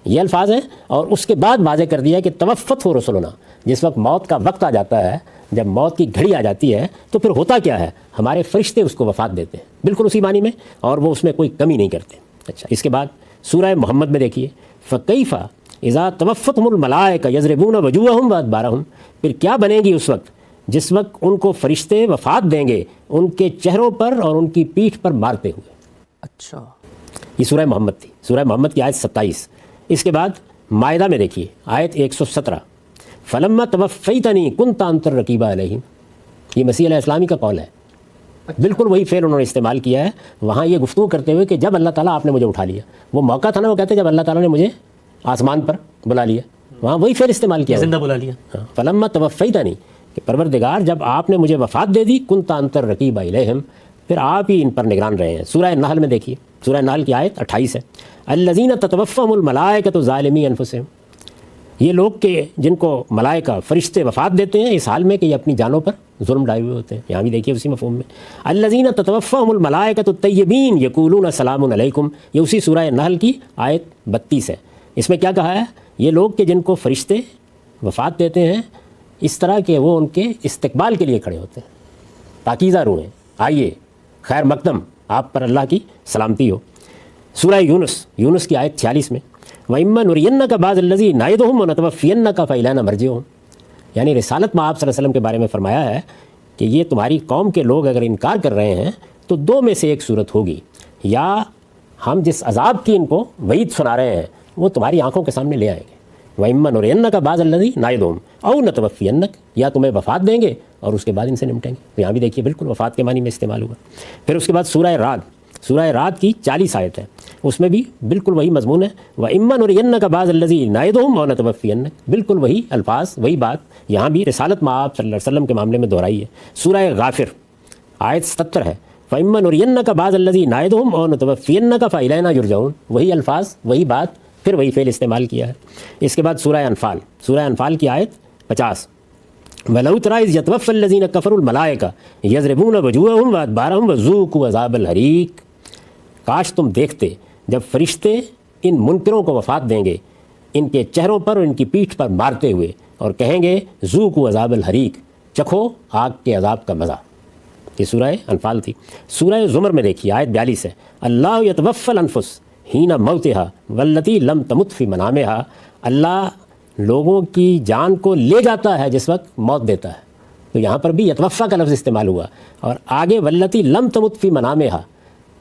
یہ الفاظ ہیں، اور اس کے بعد واضح کر دیا کہ توفته رسلنا، جس وقت موت کا وقت آ جاتا ہے، جب موت کی گھڑی آ جاتی ہے تو پھر ہوتا کیا ہے، ہمارے فرشتے اس کو وفات دیتے ہیں، بالکل اسی معنی میں، اور وہ اس میں کوئی کمی نہیں کرتے۔ اچھا، اس کے بعد سورہ محمد میں دیکھیے فکیف اذا توفتهم الملائکہ یضربون وجوہہم وادبارہم، پھر کیا بنے گی اس وقت جس وقت ان کو فرشتے وفات دیں گے ان کے چہروں پر اور ان کی پیٹھ پر مارتے ہوئے۔ اچھا، یہ سورہ محمد تھی، سورہ محمد کی آیت 27۔ اس کے بعد مائدہ میں دیکھیے آیت 117 فلما توفیتنی کنت انت الرقیب علیہم، یہ مسیح علیہ السلامی کا قول ہے، بالکل وہی فعل انہوں نے استعمال کیا ہے وہاں یہ گفتگو کرتے ہوئے کہ جب اللہ تعالیٰ آپ نے مجھے اٹھا لیا، وہ موقع تھا نا، وہ کہتے ہیں جب اللہ تعالیٰ نے مجھے آسمان پر بلا لیا، وہاں وہی فعل استعمال کیا، زندہ بلا لیا۔ فلما توفیتنی، کہ پروردگار جب آپ نے مجھے وفات دے دی، کنت انت الرقیب علیہم، پھر آپ ہی ان پر نگران رہے ہیں۔ سورہ نحل میں دیکھیے، سورہ نحل کی آیت 28 ہے الذین تتوفاهم الملائکۃ ظالمی انفسہم، یہ لوگ کہ جن کو ملائکہ فرشتے وفات دیتے ہیں اس حال میں کہ یہ اپنی جانوں پر ظلم ڈائے ہوئے ہوتے ہیں، یہاں بھی دیکھیے اسی مفہوم میں الذین تتوفاهم الملائکۃ الطیبین یقولون سلام علیکم، یہ اسی سورہ نحل کی آیت 32 ہے۔ اس میں کیا کہا ہے، یہ لوگ کہ جن کو فرشتے وفات دیتے ہیں اس طرح کہ وہ ان کے استقبال کے لیے کھڑے ہوتے ہیں، پاکیزہ روحیں آئیے، خیر مقدم، آپ پر اللہ کی سلامتی ہو۔ سورہ یونس کی آیت 46 میں وَإِمَّا نُرِيَنَّكَ بَعْضَ الَّذِي نَعِدُهُمْ وَنَتَوَفِّيَنَّكَ فَإِلَيْنَا مَرْجِعُهُمْ، یعنی رسالت میں آپ صلی اللہ علیہ وسلم کے بارے میں فرمایا ہے کہ یہ تمہاری قوم کے لوگ اگر انکار کر رہے ہیں تو دو میں سے ایک صورت ہوگی، یا ہم جس عذاب کی ان کو وعید سنا رہے ہیں وہ تمہاری آنکھوں کے سامنے لے آئیں گے، وَإِمَّا نُرِيَنَّكَ بَعْضَ الَّذِي نَعِدُهُمْ أَوْ نَتَوَفِّيَنَّكَ، یا تمہیں وفات دیں گے اور اس کے بعد ان سے نمٹیں گے۔ تو یہاں بھی دیکھیے بالکل وفات کے معنی میں استعمال ہوا۔ پھر اس کے بعد سورہ رعد سورہ رات کی 40 آیت ہے، اس میں بھی بالکل وہی مضمون ہے، وَإِمَّا نُرِيَنَّكَ بَعْضَ الَّذِي نَعِدُهُمْ أَوْ نَتَوَفِّيَنَّكَ، بالکل وہی الفاظ وہی بات یہاں بھی رسالت مآب صلی اللہ علیہ وسلم کے معاملے میں دہرائی ہے۔ سورہ غافر آیت 70 ہے، فَإِمَّا نُرِيَنَّكَ بَعْضَ الَّذِي نَعِدُهُمْ أَوْ نَتَوَفِّيَنَّكَ فَإِلَيْنَا يُرْجَعُونَ، وہی الفاظ وہی بات پھر وہی فعل استعمال کیا ہے۔ اس کے بعد سورہ انفال، سورہ انفال کی آیت 50، وَلَوْ تَرَىٰ إِذْ يَتَوَفَّى الَّذِينَ كَفَرُوا الْمَلَائِكَةَ يَضْرِبُونَ وُجُوهَهُمْ وَأَدْبَارَهُمْ وَذُوقُوا عَذَابَ الْحَرِيقِ، کاش تم دیکھتے جب فرشتے ان منکروں کو وفات دیں گے ان کے چہروں پر اور ان کی پیٹھ پر مارتے ہوئے اور کہیں گے ذوقوا عذاب الحریق، چکھو آگ کے عذاب کا مزہ۔ یہ سورہ انفال تھی۔ سورہ زمر میں دیکھیے آیت 42 ہے، اللہ یتوفی الانفس حین موتها والتی لم تمت فی منامها، اللہ لوگوں کی جان کو لے جاتا ہے جس وقت موت دیتا ہے۔ تو یہاں پر بھی یتوفا کا لفظ استعمال ہوا، اور آگے والتی لم تمت فی منامها،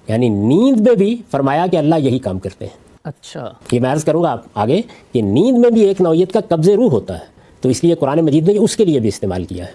یعنی نیند میں بھی فرمایا کہ اللہ یہی کام کرتے ہیں۔ اچھا، یہ میں عرض کروں گا آگے کہ نیند میں بھی ایک نوعیت کا قبض روح ہوتا ہے، تو اس لیے قرآن مجید نے اس کے لیے بھی استعمال کیا ہے۔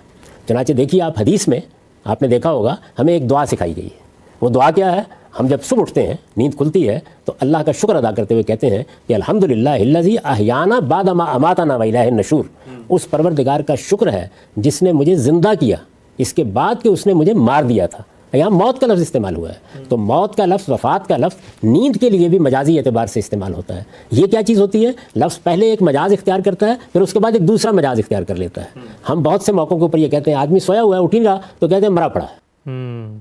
چنانچہ دیکھیے آپ حدیث میں آپ نے دیکھا ہوگا ہمیں ایک دعا سکھائی گئی ہے، وہ دعا کیا ہے؟ ہم جب صبح اٹھتے ہیں نیند کھلتی ہے تو اللہ کا شکر ادا کرتے ہوئے کہتے ہیں کہ الحمدللہ الذی احیانا بعد ما اماتنا والیہ النشور، اس پروردگار کا شکر ہے جس نے مجھے زندہ کیا اس کے بعد کہ اس نے مجھے مار دیا تھا۔ یہاں موت کا لفظ استعمال ہوا ہے، تو موت کا لفظ، وفات کا لفظ نیند کے لیے بھی مجازی اعتبار سے استعمال ہوتا ہے۔ یہ کیا چیز ہوتی ہے؟ لفظ پہلے ایک مجاز اختیار کرتا ہے، پھر اس کے بعد ایک دوسرا مجاز اختیار کر لیتا ہے۔ ہم بہت سے موقعوں کے اوپر یہ کہتے ہیں آدمی سویا ہوا ہے اٹھ نہیں رہا تو کہتے ہیں مرا پڑا ہے،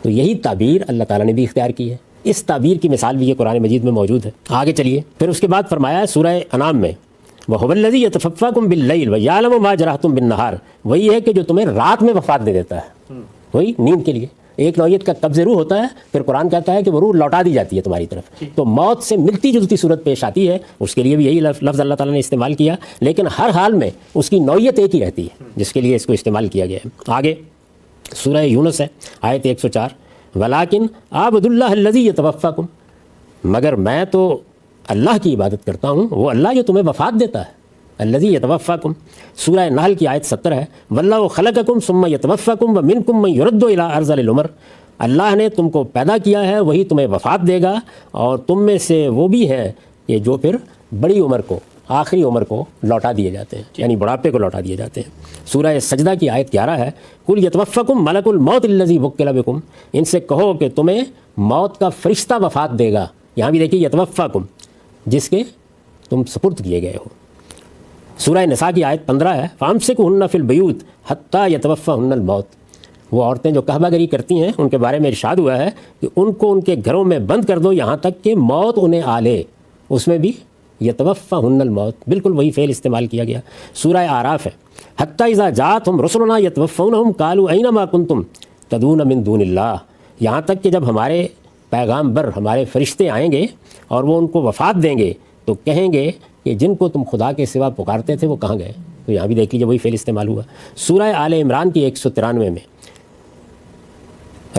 تو یہی تعبیر اللہ تعالیٰ نے بھی اختیار کی ہے۔ اس تعبیر کی مثال بھی یہ قرآن مجید میں موجود ہے۔ آگے چلیے، پھر اس کے بعد فرمایا ہے سورہ انعام میں وَهُوَ الَّذِي يَتَفَفَّاكُم بِاللَّيْلِ وَيَعْلَمُ مَا جَرَحْتُم بِالنَّهَارِ، وہی ہے کہ جو تمہیں رات میں وفات دے دیتا ہے، وہی نیند کے لیے ایک نوعیت کا قبض روح ہوتا ہے، پھر قرآن کہتا ہے کہ وہ روح لوٹا دی جاتی ہے تمہاری طرف، تو موت سے ملتی جلتی صورت پیش آتی ہے، اس کے لیے بھی یہی لفظ اللہ تعالیٰ نے استعمال کیا، لیکن ہر حال میں اس کی نوعیت ایک ہی رہتی ہے جس کے لیے اس کو استعمال کیا گیا ہے۔ آگے سورہ یونس ہے آیت 104، وَلَٰكِنْ أَعْبُدُ اللَّهَ الَّذِي يَتَوَفَّاكُم، مگر میں تو اللہ کی عبادت کرتا ہوں، وہ اللہ جو تمہیں وفات دیتا ہے، الذی یتوفاکم۔ سورہ نحل کی آیت 70 ہے، واللہ خلقکم ثم یتوفاکم ومنکم من یرد الی ارذل العمر، اللہ نے تم کو پیدا کیا ہے وہی تمہیں وفات دے گا، اور تم میں سے وہ بھی ہے کہ جو پھر بڑی عمر کو، آخری عمر کو لوٹا دیے جاتے ہیں، یعنی بڑھاپے کو لوٹا دیے جاتے ہیں۔ سورہ سجدہ کی آیت 11 ہے، قل یتوفاکم ملک الموت الذی وکل بکم، ان سے کہو کہ تمہیں موت کا فرشتہ وفات دے گا۔ یہاں بھی دیکھیے یتوفاکم، جس کے تم سپرد کیے گئے ہو۔ سورہ نساء کی آیت 15 ہے، فَأَمْسِكُوهُنَّ فِي الْبُيُوتِ حَتَّى يَتَوَفَّاهُنَّ الْمَوْتُ، وہ عورتیں جو کعبہ گری کرتی ہیں ان کے بارے میں ارشاد ہوا ہے کہ ان کو ان کے گھروں میں بند کر دو یہاں تک کہ موت انہیں آ لے، اس میں بھی يَتَوَفَّاهُنَّ الْمَوْتُ بالکل وہی فعل استعمال کیا گیا۔ سورہ اعراف ہے، حَتَّى إِذَا جَاءَتْهُمْ رُسُلُنَا يَتَوَفَّوْنَهُمْ قَالُوا أَيْنَ مَا كُنتُمْ تَدْعُونَ مِن دُونِ اللَّهِ، یہاں تک کہ جب ہمارے پیغام بر، ہمارے فرشتے آئیں گے اور وہ ان کو وفات دیں گے تو کہیں گے کہ جن کو تم خدا کے سوا پکارتے تھے وہ کہاں گئے؟ تو یہاں بھی دیکھ لیجیے وہی فعل استعمال ہوا۔ سورہ آل عمران کی 193 میں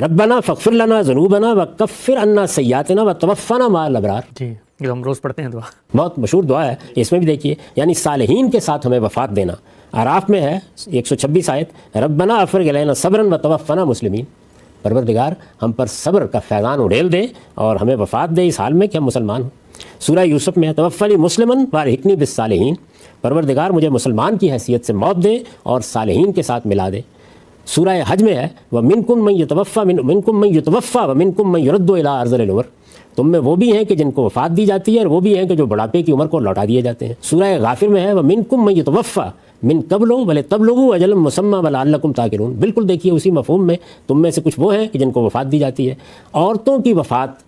ربنا فاغفر لنا ذنوبنا وکفر عنا سیئاتنا وتوفنا مع الابرار، جی یہ ہم روز پڑھتے ہیں دعا، بہت مشہور دعا ہے، اس میں بھی دیکھیے یعنی صالحین کے ساتھ ہمیں وفات دینا۔ اعراف میں ہے 126 آیت، ربنا افرغ علینا صبرا وتوفنا مسلمین، پروردگار ہم پر صبر کا فیضان اڑیل دے اور ہمیں وفات دے اس حال میں کہ ہم مسلمان ہوں۔ سورہ یوسف میں ہے، توفنی مسلمن والحقنی بالصالحین، پروردگار مجھے مسلمان کی حیثیت سے موت دے اور صالحین کے ساتھ ملا دے۔ سورہ حج میں ہے، وَمِنْكُمْ مَن يُتَوَفَّى وَمِنْكُمْ مَن يُرَدُّ إِلَىٰ أَرْذَلِ الْعُمُرِ، تم میں وہ بھی ہیں کہ جن کو وفات دی جاتی ہے اور وہ بھی ہیں کہ جو بڑھاپے کی عمر کو لوٹا دیے جاتے ہیں۔ سورہ غافر میں ہے، وَمِنْكُمْ مَن يُتَوَفَّى من قبل وَلِتَبْلُغُوا أَجَلًا مُّسَمًّى وَلَعَلَّكُمْ تَعْقِلُونَ، بالکل دیکھیے اسی مفہوم میں تم میں سے کچھ وہ ہیں کہ جن کو وفات دی جاتی ہے۔ عورتوں کی وفات،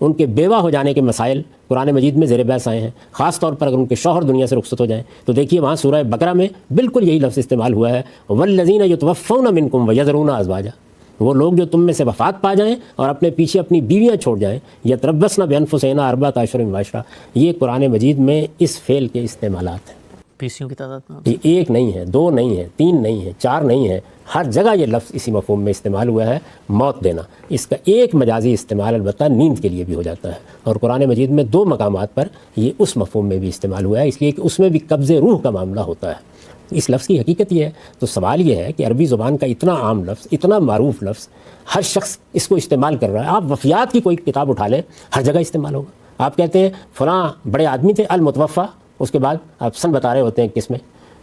ان کے بیوہ ہو جانے کے مسائل قرآن مجید میں زیر بحث آئے ہیں، خاص طور پر اگر ان کے شوہر دنیا سے رخصت ہو جائیں تو دیکھیے وہاں سورہ بقرہ میں بالکل یہی لفظ استعمال ہوا ہے، وَالَّذِينَ يُتَوَفَّوْنَ مِنكُمْ وَيَذَرُونَ أَزْوَاجًا، وہ لوگ جو تم میں سے وفات پا جائیں اور اپنے پیچھے اپنی بیویاں چھوڑ جائیں، یتربصن بانفسہن اربعۃ اشہر وعشرہ، یہ قرآن مجید میں اس فعل کے استعمالات ہیں۔ پیسیوں کی تعداد میں یہ ایک نہیں ہے، دو نہیں ہے، تین نہیں ہے، چار نہیں ہے، ہر جگہ یہ لفظ اسی مفہوم میں استعمال ہوا ہے، موت دینا۔ اس کا ایک مجازی استعمال البتہ نیند کے لیے بھی ہو جاتا ہے، اور قرآن مجید میں 2 مقامات پر یہ اس مفہوم میں بھی استعمال ہوا ہے، اس لیے کہ اس میں بھی قبض روح کا معاملہ ہوتا ہے۔ اس لفظ کی حقیقت یہ ہے، تو سوال یہ ہے کہ عربی زبان کا اتنا عام لفظ، اتنا معروف لفظ، ہر شخص اس کو استعمال کر رہا ہے۔ آپ وفیات کی کوئی کتاب اٹھا لیں، ہر جگہ استعمال ہوگا۔ آپ کہتے ہیں فلاں بڑے آدمی تھے المتوفا، اس کے بعد آپ سن بتا رہے ہوتے ہیں کس میں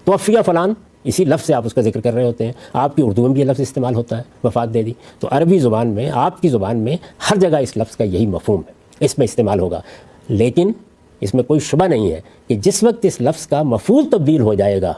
توفیہ فلان، اسی لفظ سے آپ اس کا ذکر کر رہے ہوتے ہیں۔ آپ کی اردو میں بھی یہ لفظ استعمال ہوتا ہے، وفات دے دی۔ تو عربی زبان میں، آپ کی زبان میں ہر جگہ اس لفظ کا یہی مفہوم ہے، اس میں استعمال ہوگا۔ لیکن اس میں کوئی شبہ نہیں ہے کہ جس وقت اس لفظ کا مفعول تبدیل ہو جائے گا،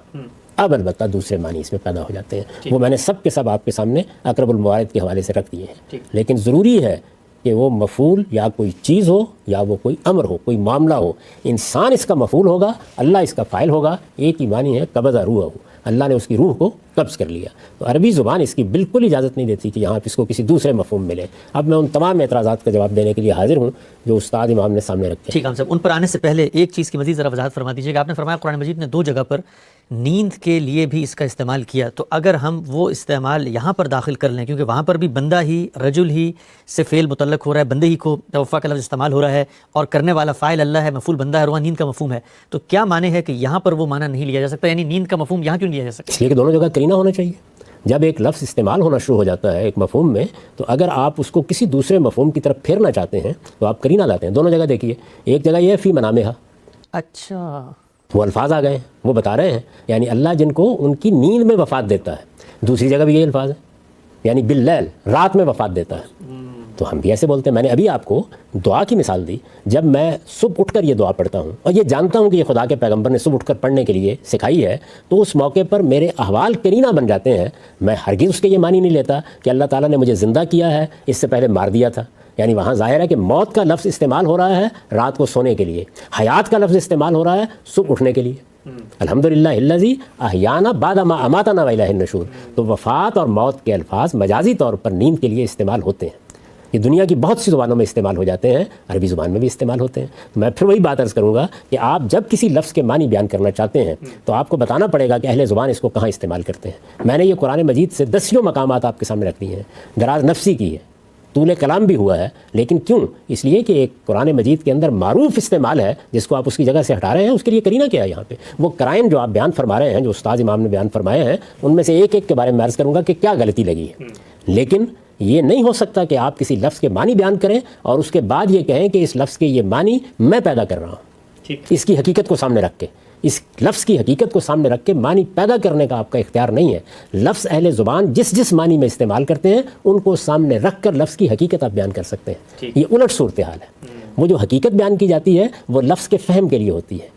اب البتہ دوسرے معنی اس میں پیدا ہو جاتے ہیں۔ وہ میں نے سب کے سب آپ کے سامنے اقرب الموارد کے حوالے سے رکھ دیے ہیں۔ لیکن ضروری ہے کہ وہ مفعول یا کوئی چیز ہو یا وہ کوئی امر ہو، کوئی معاملہ ہو، انسان اس کا مفعول ہوگا، اللہ اس کا فاعل ہوگا۔ ایک ہی معنی ہے قبض روح ہو، اللہ نے اس کی روح کو قبض کر لیا۔ تو عربی زبان اس کی بالکل اجازت نہیں دیتی کہ یہاں اس کو کسی دوسرے مفہوم ملے۔ اب میں ان تمام اعتراضات کا جواب دینے کے لیے حاضر ہوں جو استاد امام نے سامنے رکھے۔ ٹھیک ہے صاحب، ان پر آنے سے پہلے ایک چیز کی مزید ذرا وضاحت فرما دیجیے کہ آپ نے فرمایا قرآن مجید نے 2 جگہ پر نیند کے لیے بھی اس کا استعمال کیا، تو اگر ہم وہ استعمال یہاں پر داخل کر لیں، کیونکہ وہاں پر بھی بندہ ہی، رجل ہی سے فعل متعلق ہو رہا ہے، بندے ہی کو توفیٰ کا لفظ استعمال ہو رہا ہے، اور کرنے والا فاعل اللہ ہے، مفعول بندہ ہے، اور وہاں نیند کا مفہوم ہے، تو کیا معنی ہے کہ یہاں پر وہ معنی نہیں لیا جا سکتا؟ یعنی نیند کا مفہوم یہاں کیوں نہیں لیا جا سکتا؟ اس لیے کہ دونوں جگہ کرینہ ہونا چاہیے۔ جب ایک لفظ استعمال ہونا شروع ہو جاتا ہے ایک مفہوم میں، تو اگر آپ اس کو کسی دوسرے مفہوم کی طرف پھیرنا چاہتے ہیں تو آپ کرینہ لاتے ہیں۔ دونوں جگہ دیکھیے، ایک جگہ یہ ہے فی منامہا، اچھا، وہ الفاظ آ گئے ہیں، وہ بتا رہے ہیں یعنی اللہ جن کو ان کی نیند میں وفات دیتا ہے۔ دوسری جگہ بھی یہی الفاظ ہیں، یعنی باللیل، رات میں وفات دیتا ہے۔ تو ہم بھی ایسے بولتے ہیں۔ میں نے ابھی آپ کو دعا کی مثال دی۔ جب میں صبح اٹھ کر یہ دعا پڑھتا ہوں اور یہ جانتا ہوں کہ یہ خدا کے پیغمبر نے صبح اٹھ کر پڑھنے کے لیے سکھائی ہے، تو اس موقع پر میرے احوال کرینہ بن جاتے ہیں۔ میں ہرگز اس کے یہ معنی نہیں لیتا کہ اللہ تعالیٰ نے مجھے زندہ کیا ہے، اس سے پہلے مار دیا تھا۔ یعنی وہاں ظاہر ہے کہ موت کا لفظ استعمال ہو رہا ہے رات کو سونے کے لیے، حیات کا لفظ استعمال ہو رہا ہے صبح اٹھنے کے لیے۔ الحمدللہ الذی احیانا بعد ما اماتنا والیہ النشور۔ تو وفات اور موت کے الفاظ مجازی طور پر نیند کے لیے استعمال ہوتے ہیں۔ یہ دنیا کی بہت سی زبانوں میں استعمال ہو جاتے ہیں، عربی زبان میں بھی استعمال ہوتے ہیں۔ میں پھر وہی بات عرض کروں گا کہ آپ جب کسی لفظ کے معنی بیان کرنا چاہتے ہیں تو آپ کو بتانا پڑے گا کہ اہل زبان اس کو کہاں استعمال کرتے ہیں۔ میں نے یہ قرآن مجید سے 10 مقامات آپ کے سامنے رکھ دیے ہیں۔ دراز نفسی کی ہے، طول کلام بھی ہوا ہے، لیکن کیوں؟ اس لیے کہ ایک قرآن مجید کے اندر معروف استعمال ہے جس کو آپ اس کی جگہ سے ہٹا رہے ہیں۔ اس کے لیے کرینہ کیا ہے یہاں پہ؟ وہ کرائن جو آپ بیان فرما رہے ہیں، جو استاد امام نے بیان فرمائے ہیں، ان میں سے ایک ایک کے بارے میں عرض کروں گا کہ کیا غلطی لگی ہے۔ لیکن یہ نہیں ہو سکتا کہ آپ کسی لفظ کے معنی بیان کریں اور اس کے بعد یہ کہیں کہ اس لفظ کے یہ معنی میں پیدا کر رہا ہوں۔ اس کی حقیقت کو سامنے رکھ کے، اس لفظ کی حقیقت کو سامنے رکھ کے معنی پیدا کرنے کا آپ کا اختیار نہیں ہے۔ لفظ اہل زبان جس معنی میں استعمال کرتے ہیں ان کو سامنے رکھ کر لفظ کی حقیقت آپ بیان کر سکتے ہیں۔ یہ الٹ صورتحال ہے۔ وہ جو حقیقت بیان کی جاتی ہے وہ لفظ کے فہم کے لیے ہوتی ہے،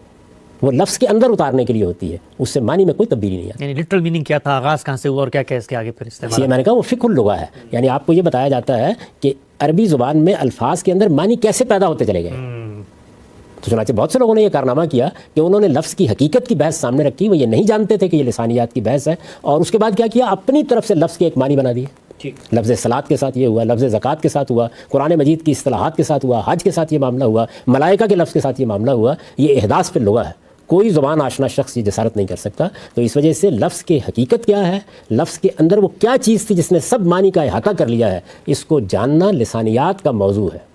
وہ لفظ کے اندر اتارنے کے لیے ہوتی ہے، اس سے معنی میں کوئی تبدیلی نہیں آتی۔ یعنی لٹرل میننگ کیا تھا، آغاز کہاں سے ہوا اور کیا کیا اس کے آگے پھر استعمال؟ میں نے کہا وہ فقہ اللغہ ہے، یعنی آپ کو یہ بتایا جاتا ہے کہ عربی زبان میں الفاظ کے اندر معنی کیسے پیدا ہوتے چلے گئے۔ تو چنانچہ بہت سے لوگوں نے یہ کارنامہ کیا کہ انہوں نے لفظ کی حقیقت کی بحث سامنے رکھی، وہ یہ نہیں جانتے تھے کہ یہ لسانیات کی بحث ہے، اور اس کے بعد کیا کیا، اپنی طرف سے لفظ کے ایک معنی بنا دیے۔ لفظ صلاۃ کے ساتھ یہ ہوا، لفظ زکوٰۃ کے ساتھ ہوا، قرآن مجید کی اصطلاحات کے ساتھ ہوا، حج کے ساتھ یہ معاملہ ہوا، ملائکہ کے لفظ کے ساتھ یہ معاملہ ہوا۔ یہ احداث پہ لغہ ہے، کوئی زبان آشنا شخص یہ جسارت نہیں کر سکتا۔ تو اس وجہ سے لفظ کی حقیقت کیا ہے، لفظ کے اندر وہ کیا چیز تھی جس نے سب معنی کا احاطہ کر لیا ہے، اس کو جاننا لسانیات کا موضوع ہے۔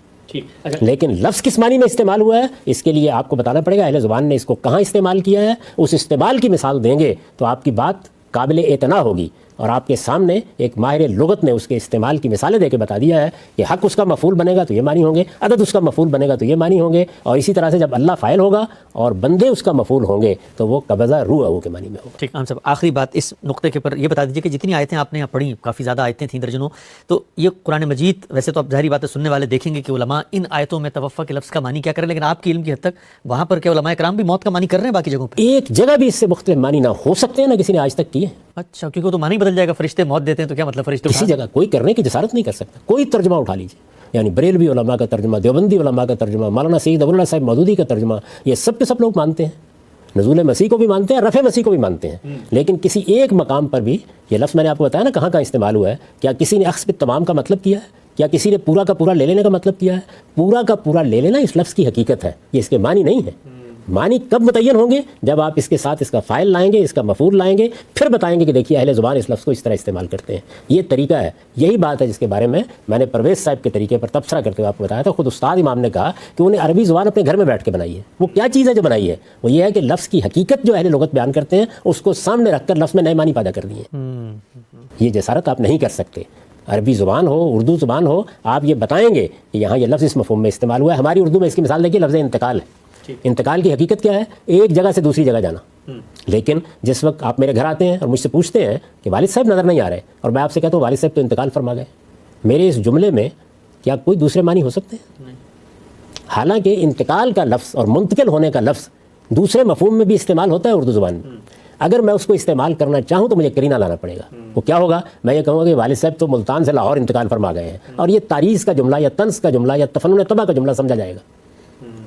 لیکن لفظ کس معنی میں استعمال ہوا ہے اس کے لیے آپ کو بتانا پڑے گا اہل زبان نے اس کو کہاں استعمال کیا ہے۔ اس استعمال کی مثال دیں گے تو آپ کی بات قابل اعتنا ہوگی، اور آپ کے سامنے ایک ماہر لغت نے اس کے استعمال کی مثالیں دے کے بتا دیا ہے کہ حق اس کا مفعول بنے گا تو یہ معنی ہوں گے، عدد اس کا مفعول بنے گا تو یہ معنی ہوں گے، اور اسی طرح سے جب اللہ فاعل ہوگا اور بندے اس کا مفعول ہوں گے تو وہ قبضہ روح کے معنی میں ہوگا۔ ٹھیک، ہم سب آخری بات اس نقطے کے پر یہ بتا دیجیے کہ جتنی آیتیں آپ نے یہاں پڑھی، کافی زیادہ آیتیں تھیں درجنوں، تو یہ قرآن مجید ویسے تو آپ ظاہری بات ہے سننے والے دیکھیں گے کہ علماء ان آیتوں میں توفیٰ کے لفظ کا معنی کیا کریں، لیکن آپ کی علم کی حد تک وہاں پر کیا علماء کرام بھی موت کا معنی کر رہے ہیں باقی جگہوں پہ؟ ایک جگہ بھی اس سے مختلف معنی نہ ہو سکتے ہیں، نہ کسی نے آج تک کیے۔ اچھا، کیونکہ وہ تو معنی بدل جائے گا، فرشتے موت دیتے ہیں تو کیا مطلب فرشتے کسی جگہ کوئی کرنے کی جسارت نہیں کر سکتا۔ کوئی ترجمہ اٹھا لیجیے، یعنی بریلوی علماء کا ترجمہ، دیوبندی علماء کا ترجمہ، مولانا سید ابو اللہ صاحب مودودی کا ترجمہ، یہ سب کے سب لوگ مانتے ہیں، نزول مسیح کو بھی مانتے ہیں، رفع مسیح کو بھی مانتے ہیں، لیکن کسی ایک مقام پر بھی یہ لفظ میں نے آپ کو بتایا نا کہاں کہاں استعمال ہوا ہے۔ کیا کسی نے اخذ بالتمام کا مطلب کیا ہے؟ کیا کسی نے پورا کا پورا لے لینے کا مطلب کیا ہے؟ پورا کا پورا لے لینا اس لفظ کی حقیقت ہے، یہ اس کے معنی نہیں ہے۔ معنی کب متعین ہوں گے؟ جب آپ اس کے ساتھ اس کا فاعل لائیں گے، اس کا مفعول لائیں گے، پھر بتائیں گے کہ دیکھیے اہل زبان اس لفظ کو اس طرح استعمال کرتے ہیں، یہ طریقہ ہے۔ یہی بات ہے جس کے بارے میں نے پرویز صاحب کے طریقے پر تبصرہ کرتے ہوئے آپ کو بتایا تھا۔ خود استاد امام نے کہا کہ انہیں عربی زبان اپنے گھر میں بیٹھ کے بنائی ہے۔ وہ کیا چیز ہے جو بنائی ہے؟ وہ یہ ہے کہ لفظ کی حقیقت جو اہل لغت بیان کرتے ہیں اس کو سامنے رکھ کر لفظ میں نئے معنی پیدا کر دیے۔ یہ جسارت آپ نہیں کر سکتے۔ عربی زبان ہو، اردو زبان ہو، آپ یہ بتائیں گے کہ یہاں یہ لفظ اس مفہوم میں استعمال ہوا ہے۔ ہماری اردو میں اس کی مثال دیکھیے، لفظ انتقال ہے۔ انتقال کی حقیقت کیا ہے؟ ایک جگہ سے دوسری جگہ جانا۔ لیکن جس وقت آپ میرے گھر آتے ہیں اور مجھ سے پوچھتے ہیں کہ والد صاحب نظر نہیں آ رہے، اور میں آپ سے کہتا ہوں والد صاحب تو انتقال فرما گئے، میرے اس جملے میں کیا کوئی دوسرے معنی ہو سکتے ہیں؟ حالانکہ انتقال کا لفظ اور منتقل ہونے کا لفظ دوسرے مفہوم میں بھی استعمال ہوتا ہے اردو زبان میں۔ اگر میں اس کو استعمال کرنا چاہوں تو مجھے کرینہ لانا پڑے گا۔ وہ کیا ہوگا؟ میں یہ کہوں گا کہ والد صاحب تو ملتان سے لاہور انتقال فرما گئے ہیں، اور یہ تاریخ کا جملہ یا طنز کا جملہ یا تفنن طبع کا جملہ سمجھا جائے گا۔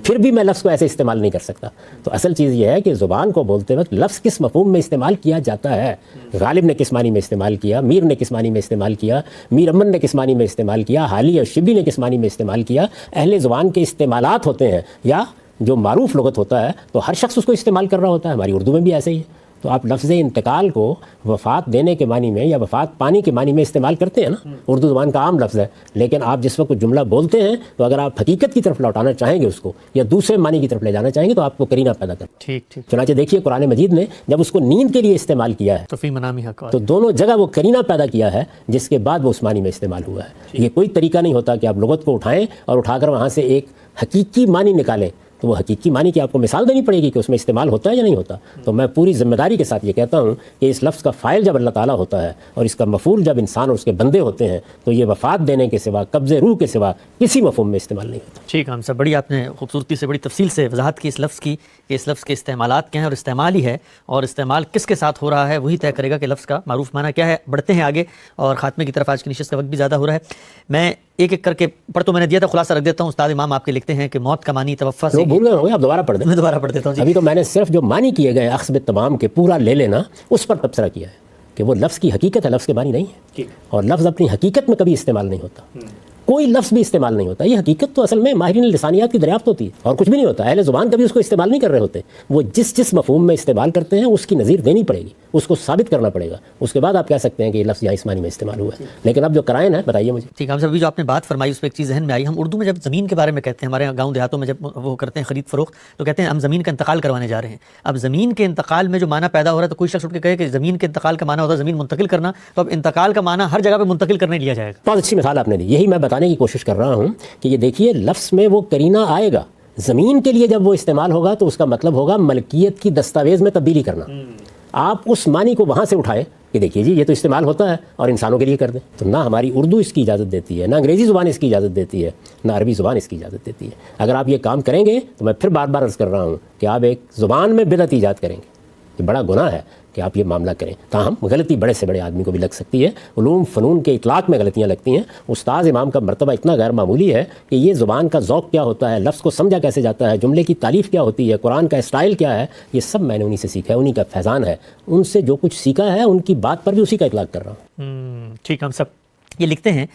پھر بھی میں لفظ کو ایسے استعمال نہیں کر سکتا۔ تو اصل چیز یہ ہے کہ زبان کو بولتے وقت لفظ کس مفہوم میں استعمال کیا جاتا ہے۔ غالب نے کس معنی میں استعمال کیا، میر نے کس معنی میں استعمال کیا، میر امن نے کس معنی میں استعمال کیا، حالی اور شبلی نے کس معنی میں استعمال کیا۔ اہل زبان کے استعمالات ہوتے ہیں، یا جو معروف لغت ہوتا ہے تو ہر شخص اس کو استعمال کر رہا ہوتا ہے۔ ہماری اردو میں بھی ایسے ہی ہے۔ تو آپ لفظ انتقال کو وفات دینے کے معنی میں یا وفات پانی کے معنی میں استعمال کرتے ہیں نا، اردو زبان کا عام لفظ ہے، لیکن آپ جس وقت جملہ بولتے ہیں تو اگر آپ حقیقت کی طرف لوٹانا چاہیں گے اس کو، یا دوسرے معنی کی طرف لے جانا چاہیں گے، تو آپ کو کرینہ پیدا کرنا۔ ٹھیک ٹھیک۔ چنانچہ دیکھیے قرآن مجید نے جب اس کو نیند کے لیے استعمال کیا ہے تو فی منامی حق، تو دونوں جگہ وہ کرینہ پیدا کیا ہے، جس کے بعد وہ اس معنی میں استعمال ہوا ہے۔ یہ کوئی طریقہ نہیں ہوتا کہ آپ لغت کو اٹھائیں اور اٹھا کر وہاں سے ایک حقیقی معنی نکالیں، تو وہ حقیقی معنی کی آپ کو مثال دینی پڑے گی کہ اس میں استعمال ہوتا ہے یا نہیں ہوتا۔ تو میں پوری ذمہ داری کے ساتھ یہ کہتا ہوں کہ اس لفظ کا فاعل جب اللہ تعالیٰ ہوتا ہے اور اس کا مفعول جب انسان اور اس کے بندے ہوتے ہیں، تو یہ وفات دینے کے سوا، قبض روح کے سوا کسی مفہوم میں استعمال نہیں ہوتا۔ ٹھیک ہم سب بڑی آپ نے خوبصورتی سے، بڑی تفصیل سے وضاحت کی اس لفظ کی، کہ اس لفظ کے استعمالات کیا ہیں، اور استعمال ہی ہے، اور استعمال کس کے ساتھ ہو رہا ہے وہی طے کرے گا کہ لفظ کا معروف معنی کیا ہے۔ بڑھتے ہیں آگے، اور خاتمے کی طرف، آج کی نشست کا وقت بھی زیادہ ہو رہا ہے۔ میں ایک ایک کر کے پڑھ تو میں نے دیا تھا، خلاصہ رکھ دیتا ہوں۔ استاد امام آپ کے لکھتے ہیں کہ موت کا معنی توفیٰ سے، بھول گئے ہوں گے، آپ دوبارہ پڑھ دیں۔ میں دوبارہ پڑھ دیتا ہوں جی۔ ابھی تو میں نے صرف جو معنی کیے گئے اخذ بالتمام کے پورا لے لینا، اس پر تبصرہ کیا ہے کہ وہ لفظ کی حقیقت ہے، لفظ کے معنی نہیں ہے، اور لفظ اپنی حقیقت میں کبھی استعمال نہیں ہوتا، کوئی لفظ بھی استعمال نہیں ہوتا۔ یہ حقیقت تو اصل میں ماہرین لسانیات کی دریافت ہوتی ہے، اور کچھ بھی نہیں ہوتا۔ اہل زبان کبھی اس کو استعمال نہیں کر رہے ہوتے، وہ جس مفہوم میں استعمال کرتے ہیں اس کی نظیر دینی پڑے گی، اس کو ثابت کرنا پڑے گا، اس کے بعد آپ کہہ سکتے ہیں کہ یہ لفظ یہاں اس معنی میں استعمال ہوا ہے۔ لیکن اب جو قرائن ہے بتائیے مجھے۔ ٹھیک ہے، ہم سب جو آپ نے بات فرمائی اس پہ ایک چیز ذہن میں آئی۔ ہم اردو میں جب زمین کے بارے میں کہتے ہیں، ہمارے گاؤں دیہاتوں میں جب وہ کرتے ہیں خرید فروخت، تو کہتے ہیں ہم زمین کا انتقال کروانے جا رہے ہیں۔ اب زمین کے انتقال میں جو معنی پیدا ہو رہا ہے، تو کوئی شخص اٹھ کے کہے کہ زمین کے انتقال کا معنی ہوتا ہے زمین منتقل کرنا، تو اب انتقال کا معنی ہر جگہ پہ منتقل کرنے لیا جائے گا۔ بہت اچھی مثال آپ نے دی، یہی میں بتانے کی کوشش کر رہا ہوں کہ یہ دیکھیے لفظ میں وہ کرینہ آئے گا، زمین کے لیے جب وہ استعمال ہوگا تو اس کا مطلب ہوگا ملکیت کی دستاویز میں تبدیلی کرنا۔ آپ اس معنی کو وہاں سے اٹھائیں کہ دیکھیے جی یہ تو استعمال ہوتا ہے اور انسانوں کے لیے کر دیں، تو نہ ہماری اردو اس کی اجازت دیتی ہے، نہ انگریزی زبان اس کی اجازت دیتی ہے، نہ عربی زبان اس کی اجازت دیتی ہے۔ اگر آپ یہ کام کریں گے تو میں پھر بار بار عرض کر رہا ہوں کہ آپ ایک زبان میں بدعت ایجاد کریں گے، یہ بڑا گناہ ہے کہ آپ یہ معاملہ کریں۔ تاہم غلطی بڑے سے بڑے آدمی کو بھی لگ سکتی ہے، علوم فنون کے اطلاق میں غلطیاں لگتی ہیں۔ استاد امام کا مرتبہ اتنا غیر معمولی ہے کہ یہ زبان کا ذوق کیا ہوتا ہے، لفظ کو سمجھا کیسے جاتا ہے، جملے کی تعریف کیا ہوتی ہے، قرآن کا اسٹائل کیا ہے، یہ سب میں نے انہی سے سیکھا ہے، انہی کا فیضان ہے۔ ان سے جو کچھ سیکھا ہے ان کی بات پر بھی اسی کا اطلاق کر رہا ہوں۔ ٹھیک، ہم سب یہ لکھتے ہیں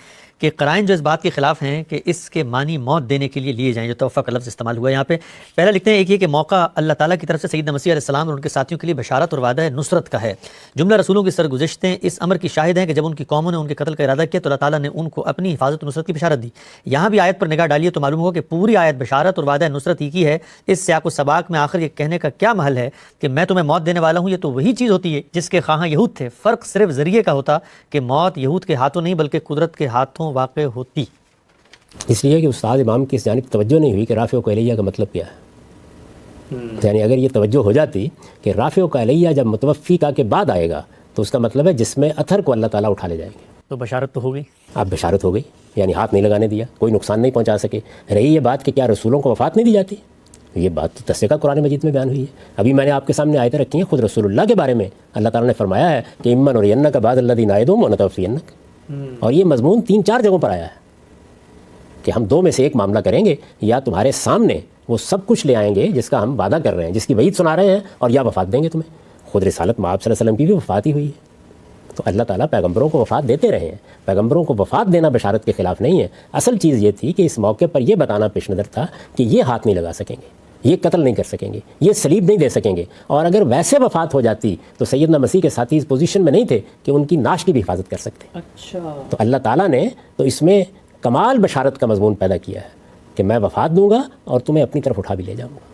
کہ قرائن جو اس بات کے خلاف ہیں کہ اس کے معنی موت دینے کے لیے لیے جائیں، جو توفیٰ کا لفظ استعمال ہوا ہے یہاں پہ۔ پہلا لکھتے ہیں ایک یہ کہ موقع اللہ تعالیٰ کی طرف سے سیدنا مسیح علیہ السلام اور ان کے ساتھیوں کے لیے بشارت اور وعدہ نصرت کا ہے۔ جملہ رسولوں کی سرگزشتیں اس امر کی شاہد ہیں کہ جب ان کی قوموں نے ان کے قتل کا ارادہ کیا تو اللہ تعالیٰ نے ان کو اپنی حفاظت و نصرت کی بشارت دی۔ یہاں بھی آیت پر نگاہ ڈالیے تو معلوم ہوگا کہ پوری آیت بشارت اور وعدہ نصرت ہی کی ہے۔ اس سیاق و سباق میں آخر یہ کہنے کا کیا محل ہے کہ میں تمہیں موت دینے والا ہوں، یہ تو وہی چیز ہوتی ہے جس کے خواہاں یہود تھے، فرق صرف ذریعے کا ہوتا کہ موت یہود کے ہاتھوں نہیں بلکہ قدرت کے ہاتھوں واقع ہوتی۔ اس لیے کہ استاد امام کی اس جانب توجہ نہیں ہوئی کہ رافع کا الیہ کا مطلب کیا ہے۔ یعنی اگر یہ توجہ ہو جاتی کہ رافع کا الیہ جب متوفی کا کے بعد آئے گا تو اس کا مطلب ہے جس میں اثر کو اللہ تعالیٰ اٹھا لے جائیں گے، تو بشارت تو ہو گئی۔ آپ بشارت ہو گئی، یعنی ہاتھ نہیں لگانے دیا، کوئی نقصان نہیں پہنچا سکے۔ رہی یہ بات کہ کیا رسولوں کو وفات نہیں دی جاتی، یہ بات تو تسکہ قرآن مجید میں بیان ہوئی ہے۔ ابھی میں نے آپ کے سامنے آیتیں رکھی ہیں، خود رسول اللہ کے بارے میں اللہ تعالیٰ نے فرمایا ہے کہ امن اور ینک بعد الذین نعدہم ونتوفینک، اور یہ مضمون 3-4 جگہوں پر آیا ہے کہ ہم دو میں سے ایک معاملہ کریں گے، یا تمہارے سامنے وہ سب کچھ لے آئیں گے جس کا ہم وعدہ کر رہے ہیں، جس کی وعید سنا رہے ہیں، اور یا وفات دیں گے تمہیں۔ خود رسالت مآب صلی اللہ علیہ وسلم کی بھی وفات ہی ہوئی ہے۔ تو اللہ تعالیٰ پیغمبروں کو وفات دیتے رہے ہیں، پیغمبروں کو وفات دینا بشارت کے خلاف نہیں ہے۔ اصل چیز یہ تھی کہ اس موقع پر یہ بتانا پیش نظر تھا کہ یہ ہاتھ نہیں لگا سکیں گے، یہ قتل نہیں کر سکیں گے، یہ صلیب نہیں دے سکیں گے، اور اگر ویسے وفات ہو جاتی تو سیدنا مسیح کے ساتھی اس پوزیشن میں نہیں تھے کہ ان کی نعش کی بھی حفاظت کر سکتے۔ اچھا، تو اللہ تعالیٰ نے تو اس میں کمال بشارت کا مضمون پیدا کیا ہے کہ میں وفات دوں گا اور تمہیں اپنی طرف اٹھا بھی لے جاؤں گا۔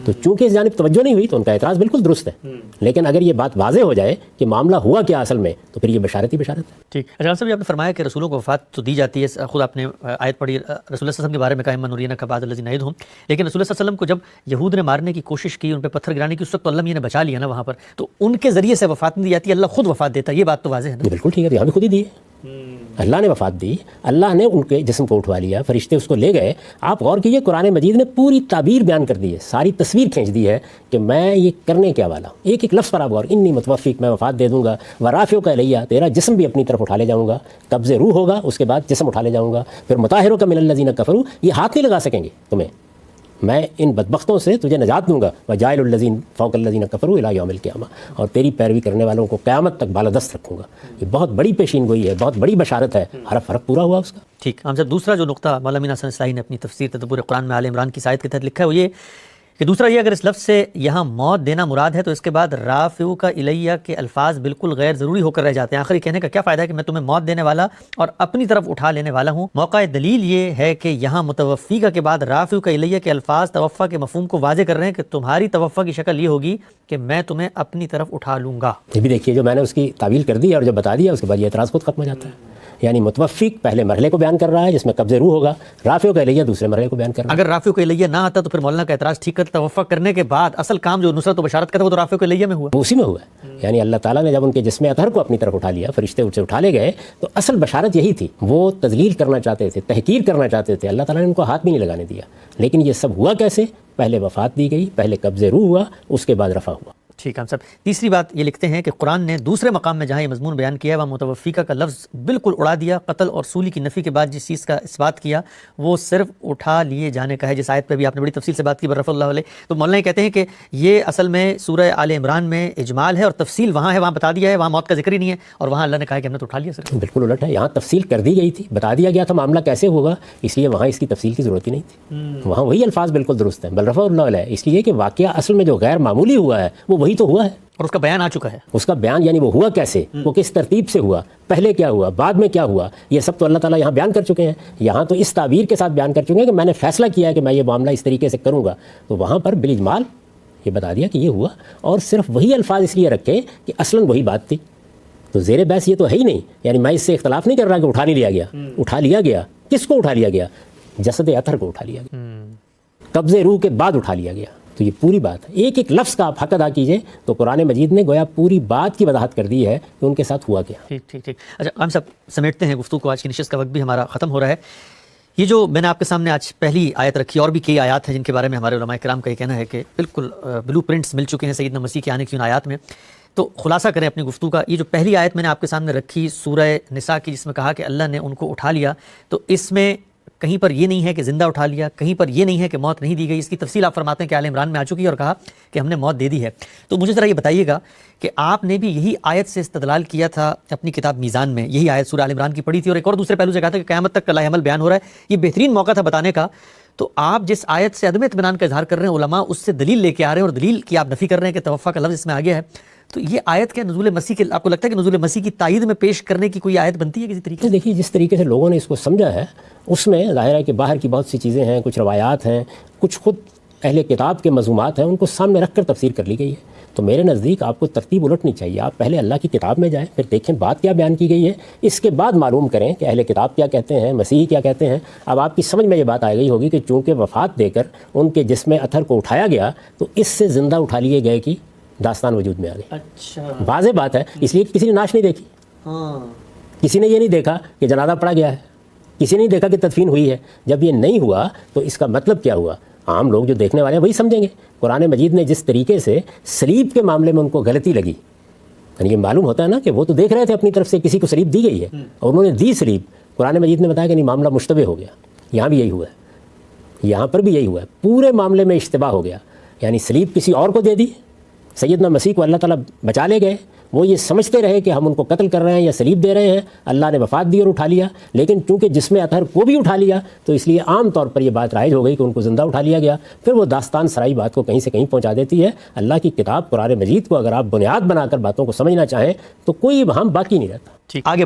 تو چونکہ اس جانب توجہ نہیں ہوئی تو ان کا اعتراض بالکل درست ہے، لیکن اگر یہ بات واضح ہو جائے کہ معاملہ ہوا کیا اصل میں، تو پھر یہ بشارت ہی بشارت ہے۔ ٹھیک۔ اچھا صاحب، آپ نے فرمایا کہ رسولوں کو وفات تو دی جاتی ہے، خود آپ نے آیت پڑھی رسول اللہ صلی اللہ علیہ وسلم کے بارے میں، کہا من نرینہ بعض الذین نعدہم، لیکن رسول اللہ صلی اللہ علیہ وسلم کو جب یہود نے مارنے کی کوشش کی، ان پہ پتھر گرانے کی، اس وقت تو اللہ میاں نے بچا لیا نا وہاں پر، تو ان کے ذریعے سے وفات نہیں دی جاتی، اللہ خود وفات دیتا ہے، یہ بات تو واضح ہے نا؟ یہ بالکل ٹھیک ہے، یہاں بھی خود ہی دی ہے، اللہ نے وفات دی، اللہ نے ان کے جسم کو اٹھوا لیا، فرشتے اس کو لے گئے۔ آپ غور کیجئے، قرآن مجید نے پوری تعبیر بیان کر دی ہے، ساری تصویر کھینچ دی ہے کہ میں یہ کرنے کیا والا ہوں۔ ایک ایک لفظ پر آپ غور، انی متوفیک، میں وفات دے دوں گا، ورافعک الیہ، تیرا جسم بھی اپنی طرف اٹھا لے جاؤں گا، قبض روح ہوگا، اس کے بعد جسم اٹھا لے جاؤں گا، پھر مطہرک من الذین کفروا، یہ ہاتھ نہیں لگا سکیں گے تمہیں، میں ان بدبختوں سے تجھے نجات دوں گا، وجاعل الذین فوق الذین کفروا الی یوم القیامہ، اور تیری پیروی کرنے والوں کو قیامت تک بالادست رکھوں گا۔ یہ بہت بڑی پیشین گوئی ہے، بہت بڑی بشارت ہے، حرف حرف پورا ہوا اس کا۔ ٹھیک۔ ہم صاحب دوسرا جو نقطہ مولانا امین حسن اصلاحی نے اپنی تفسیر تدبر قرآن میں آل عمران کی آیت کے تحت لکھا ہے وہ یہ کہ دوسرا یہ، اگر اس لفظ سے یہاں موت دینا مراد ہے تو اس کے بعد رافعک الیہ کے الفاظ بالکل غیر ضروری ہو کر رہ جاتے ہیں۔ آخری کہنے کا کیا فائدہ ہے کہ میں تمہیں موت دینے والا اور اپنی طرف اٹھا لینے والا ہوں؟ موقع دلیل یہ ہے کہ یہاں متوفیکا کے بعد رافعک الیہ کے الفاظ توفیٰ کے مفہوم کو واضح کر رہے ہیں کہ تمہاری توفیٰ کی شکل یہ ہوگی کہ میں تمہیں اپنی طرف اٹھا لوں گا۔ یہ بھی دیکھیے، جو میں نے اس کی تعویل کر دی اور جو بتا دیا، اس کے بعد یہ اعتراض خود ختم ہو جاتا ہے۔ یعنی متوفق پہلے مرحلے کو بیان کر رہا ہے جس میں قبض روح ہوگا، رافعک الیہ دوسرے مرحلے کو بیان کر رہا ہے۔ اگر رافعک الیہ نہ آتا تو پھر مولانا کا اعتراض ٹھیک کرتا، توفیٰ کرنے کے بعد اصل کام جو نصرت و بشارت کا تھا وہ تو رافعک الیہ میں ہوا، وہ اسی میں ہوا ہے۔ یعنی اللہ تعالیٰ نے جب ان کے جسم اطہر کو اپنی طرف اٹھا لیا، فرشتے اسے اٹھا لے گئے، تو اصل بشارت یہی تھی۔ وہ تذلیل کرنا چاہتے تھے، تحقیر کرنا چاہتے تھے، اللہ تعالیٰ نے ان کو ہاتھ بھی نہیں لگانے دیا۔ لیکن یہ سب ہوا کیسے؟ پہلے وفات دی گئی، پہلے قبض روح ہوا، اس کے بعد رفع ہوا۔ ٹھیک ہے ہم صاحب، تیسری بات یہ لکھتے ہیں کہ قرآن نے دوسرے مقام میں جہاں یہ مضمون بیان کیا ہے وہاں متوفیکا کا لفظ بالکل اڑا دیا، قتل اور سولی کی نفی کے بعد جس چیز کا اس بات کیا وہ صرف اٹھا لیے جانے کا ہے، جس آیت پہ بھی آپ نے بڑی تفصیل سے بات کی برف اللہ علیہ۔ تو مولانا یہ کہتے ہیں کہ یہ اصل میں سورہ آل عمران میں اجمال ہے اور تفصیل وہاں ہے، وہاں بتا دیا ہے، وہاں موت کا ذکر ہی نہیں ہے، اور وہاں اللہ نے کہا کہ ہم نے تو اٹھا لیا صرف۔ بالکل الٹ ہے، یہاں تفصیل کر دی گئی تھی، بتا دیا گیا تھا معاملہ کیسے ہوگا، اس لیے وہاں اس کی تفصیل کی ضرورت ہی نہیں تھی۔ وہاں وہی الفاظ بالکل درست ہیں، بل رفع اللہ علیہ، اس لیے کہ واقعہ اصل میں جو غیر معمولی ہوا ہے وہ وہی تو ہوا ہے، اور اس کا بیان آ چکا ہے۔ اس کا بیان یعنی وہ ہوا کیسے، وہ کس ترتیب سے ہوا، پہلے کیا ہوا، بعد میں کیا ہوا، یہ سب تو اللہ تعالیٰ یہاں بیان کر چکے ہیں۔ یہاں تو اس تعبیر کے ساتھ بیان کر چکے ہیں کہ میں نے فیصلہ کیا ہے کہ میں یہ معاملہ اس طریقے سے کروں گا، تو وہاں پر بالاجمال یہ بتا دیا کہ یہ ہوا، اور صرف وہی الفاظ اس لیے رکھے کہ اصلاً وہی بات تھی۔ تو زیر بحث یہ تو ہے ہی نہیں، یعنی میں اس سے اختلاف نہیں کر رہا کہ اٹھا نہیں لیا گیا، اٹھا لیا گیا، کس کو اٹھا لیا گیا؟ جسد اطہر کو اٹھا لیا گیا، قبض روح کے بعد اٹھا لیا گیا۔ تو یہ پوری بات ہے، ایک ایک لفظ کا آپ حق ادا کیجئے، تو قرآن مجید نے گویا پوری بات کی وضاحت کر دی ہے کہ ان کے ساتھ ہوا کیا۔ ٹھیک ٹھیک ٹھیک۔ اچھا ہم سب سمیٹتے ہیں گفتگو کو، آج کی نشست کا وقت بھی ہمارا ختم ہو رہا ہے۔ یہ جو میں نے آپ کے سامنے آج پہلی آیت رکھی، اور بھی کئی آیات ہیں جن کے بارے میں ہمارے علماء کرام کا یہ کہنا ہے کہ بالکل بلو پرنٹس مل چکے ہیں سیدنا مسیح کے آنے کی ان آیات میں۔ تو خلاصہ کریں اپنی گفتگو کا، یہ جو پہلی آیت میں نے آپ کے سامنے رکھی سورہ نساء کی، جس میں کہا کہ اللہ نے ان کو اٹھا لیا، تو اس میں کہیں پر یہ نہیں ہے کہ زندہ اٹھا لیا، کہیں پر یہ نہیں ہے کہ موت نہیں دی گئی، اس کی تفصیل آپ فرماتے ہیں کہ آل عمران میں آ چکی ہے اور کہا کہ ہم نے موت دے دی ہے۔ تو مجھے ذرا یہ بتائیے گا کہ آپ نے بھی یہی آیت سے استدلال کیا تھا اپنی کتاب میزان میں، یہی آیت سورہ آل عمران کی پڑھی تھی، اور ایک اور دوسرے پہلو سے کہا تھا کہ قیامت تک کا لاہ عمل بیان ہو رہا ہے، یہ بہترین موقع تھا بتانے کا۔ تو آپ جس آیت سے عدم اطمینان کا اظہار کر رہے ہیں، علماء اس سے دلیل لے کے آ رہے ہیں اور دلیل کی آپ نفی کر رہے ہیں کہ توفیٰ کا لفظ اس میں آ گیا ہے، تو یہ آیت کیا نزول مسیح کے، آپ کو لگتا ہے کہ نزول مسیح کی تائید میں پیش کرنے کی کوئی آیت بنتی ہے کسی طریقے سے؟ دیکھیے جس طریقے سے لوگوں نے اس کو سمجھا ہے اس میں ظاہر ہے کہ باہر کی بہت سی چیزیں ہیں، کچھ روایات ہیں، کچھ خود اہل کتاب کے مضمومات ہیں، ان کو سامنے رکھ کر تفسیر کر لی گئی ہے۔ تو میرے نزدیک آپ کو ترتیب الٹنی چاہیے، آپ پہلے اللہ کی کتاب میں جائیں، پھر دیکھیں بات کیا بیان کی گئی ہے، اس کے بعد معلوم کریں کہ اہل کتاب کیا کہتے ہیں، مسیح کیا کہتے ہیں۔ اب آپ کی سمجھ میں یہ بات آ گئی ہوگی کہ چونکہ وفات دے کر ان کے جسم اطہر کو اٹھایا گیا تو اس سے زندہ اٹھا لیے گئے کی داستان وجود میں آ گئی۔ اچھا، واضح بات ہے، اس لیے کہ کسی نے نعش نہیں دیکھی، کسی نے یہ نہیں دیکھا کہ جنازہ پڑھا گیا ہے، کسی نے نہیں دیکھا کہ تدفین ہوئی ہے۔ جب یہ نہیں ہوا تو اس کا مطلب کیا ہوا؟ عام لوگ جو دیکھنے والے ہیں وہی سمجھیں گے۔ قرآن مجید نے جس طریقے سے سلیب کے معاملے میں ان کو غلطی لگی، یعنی یہ معلوم ہوتا ہے نا کہ وہ تو دیکھ رہے تھے اپنی طرف سے کسی کو سلیب دی گئی ہے اور انہوں نے دی سلیب، قرآن مجید نے بتایا کہ نہیں معاملہ مشتبہ ہو گیا۔ یہاں بھی یہی ہوا ہے، یہاں پر بھی یہی ہوا ہے، پورے معاملے میں اشتباہ ہو گیا، یعنی سلیب کسی اور کو دے دی، سیدنا مسیح کو اللہ تعالیٰ بچا لے گئے، وہ یہ سمجھتے رہے کہ ہم ان کو قتل کر رہے ہیں یا سلیب دے رہے ہیں. اللہ نے وفات دی اور اٹھا لیا, لیکن چونکہ جسم اطہر کو بھی اٹھا لیا تو اس لیے عام طور پر یہ بات رائج ہو گئی کہ ان کو زندہ اٹھا لیا گیا. پھر وہ داستان سرائی بات کو کہیں سے کہیں پہنچا دیتی ہے. اللہ کی کتاب قرآن مجید کو اگر آپ بنیاد بنا کر باتوں کو سمجھنا چاہیں تو کوئی ابہام باقی نہیں رہتا. ٹھیک, آگے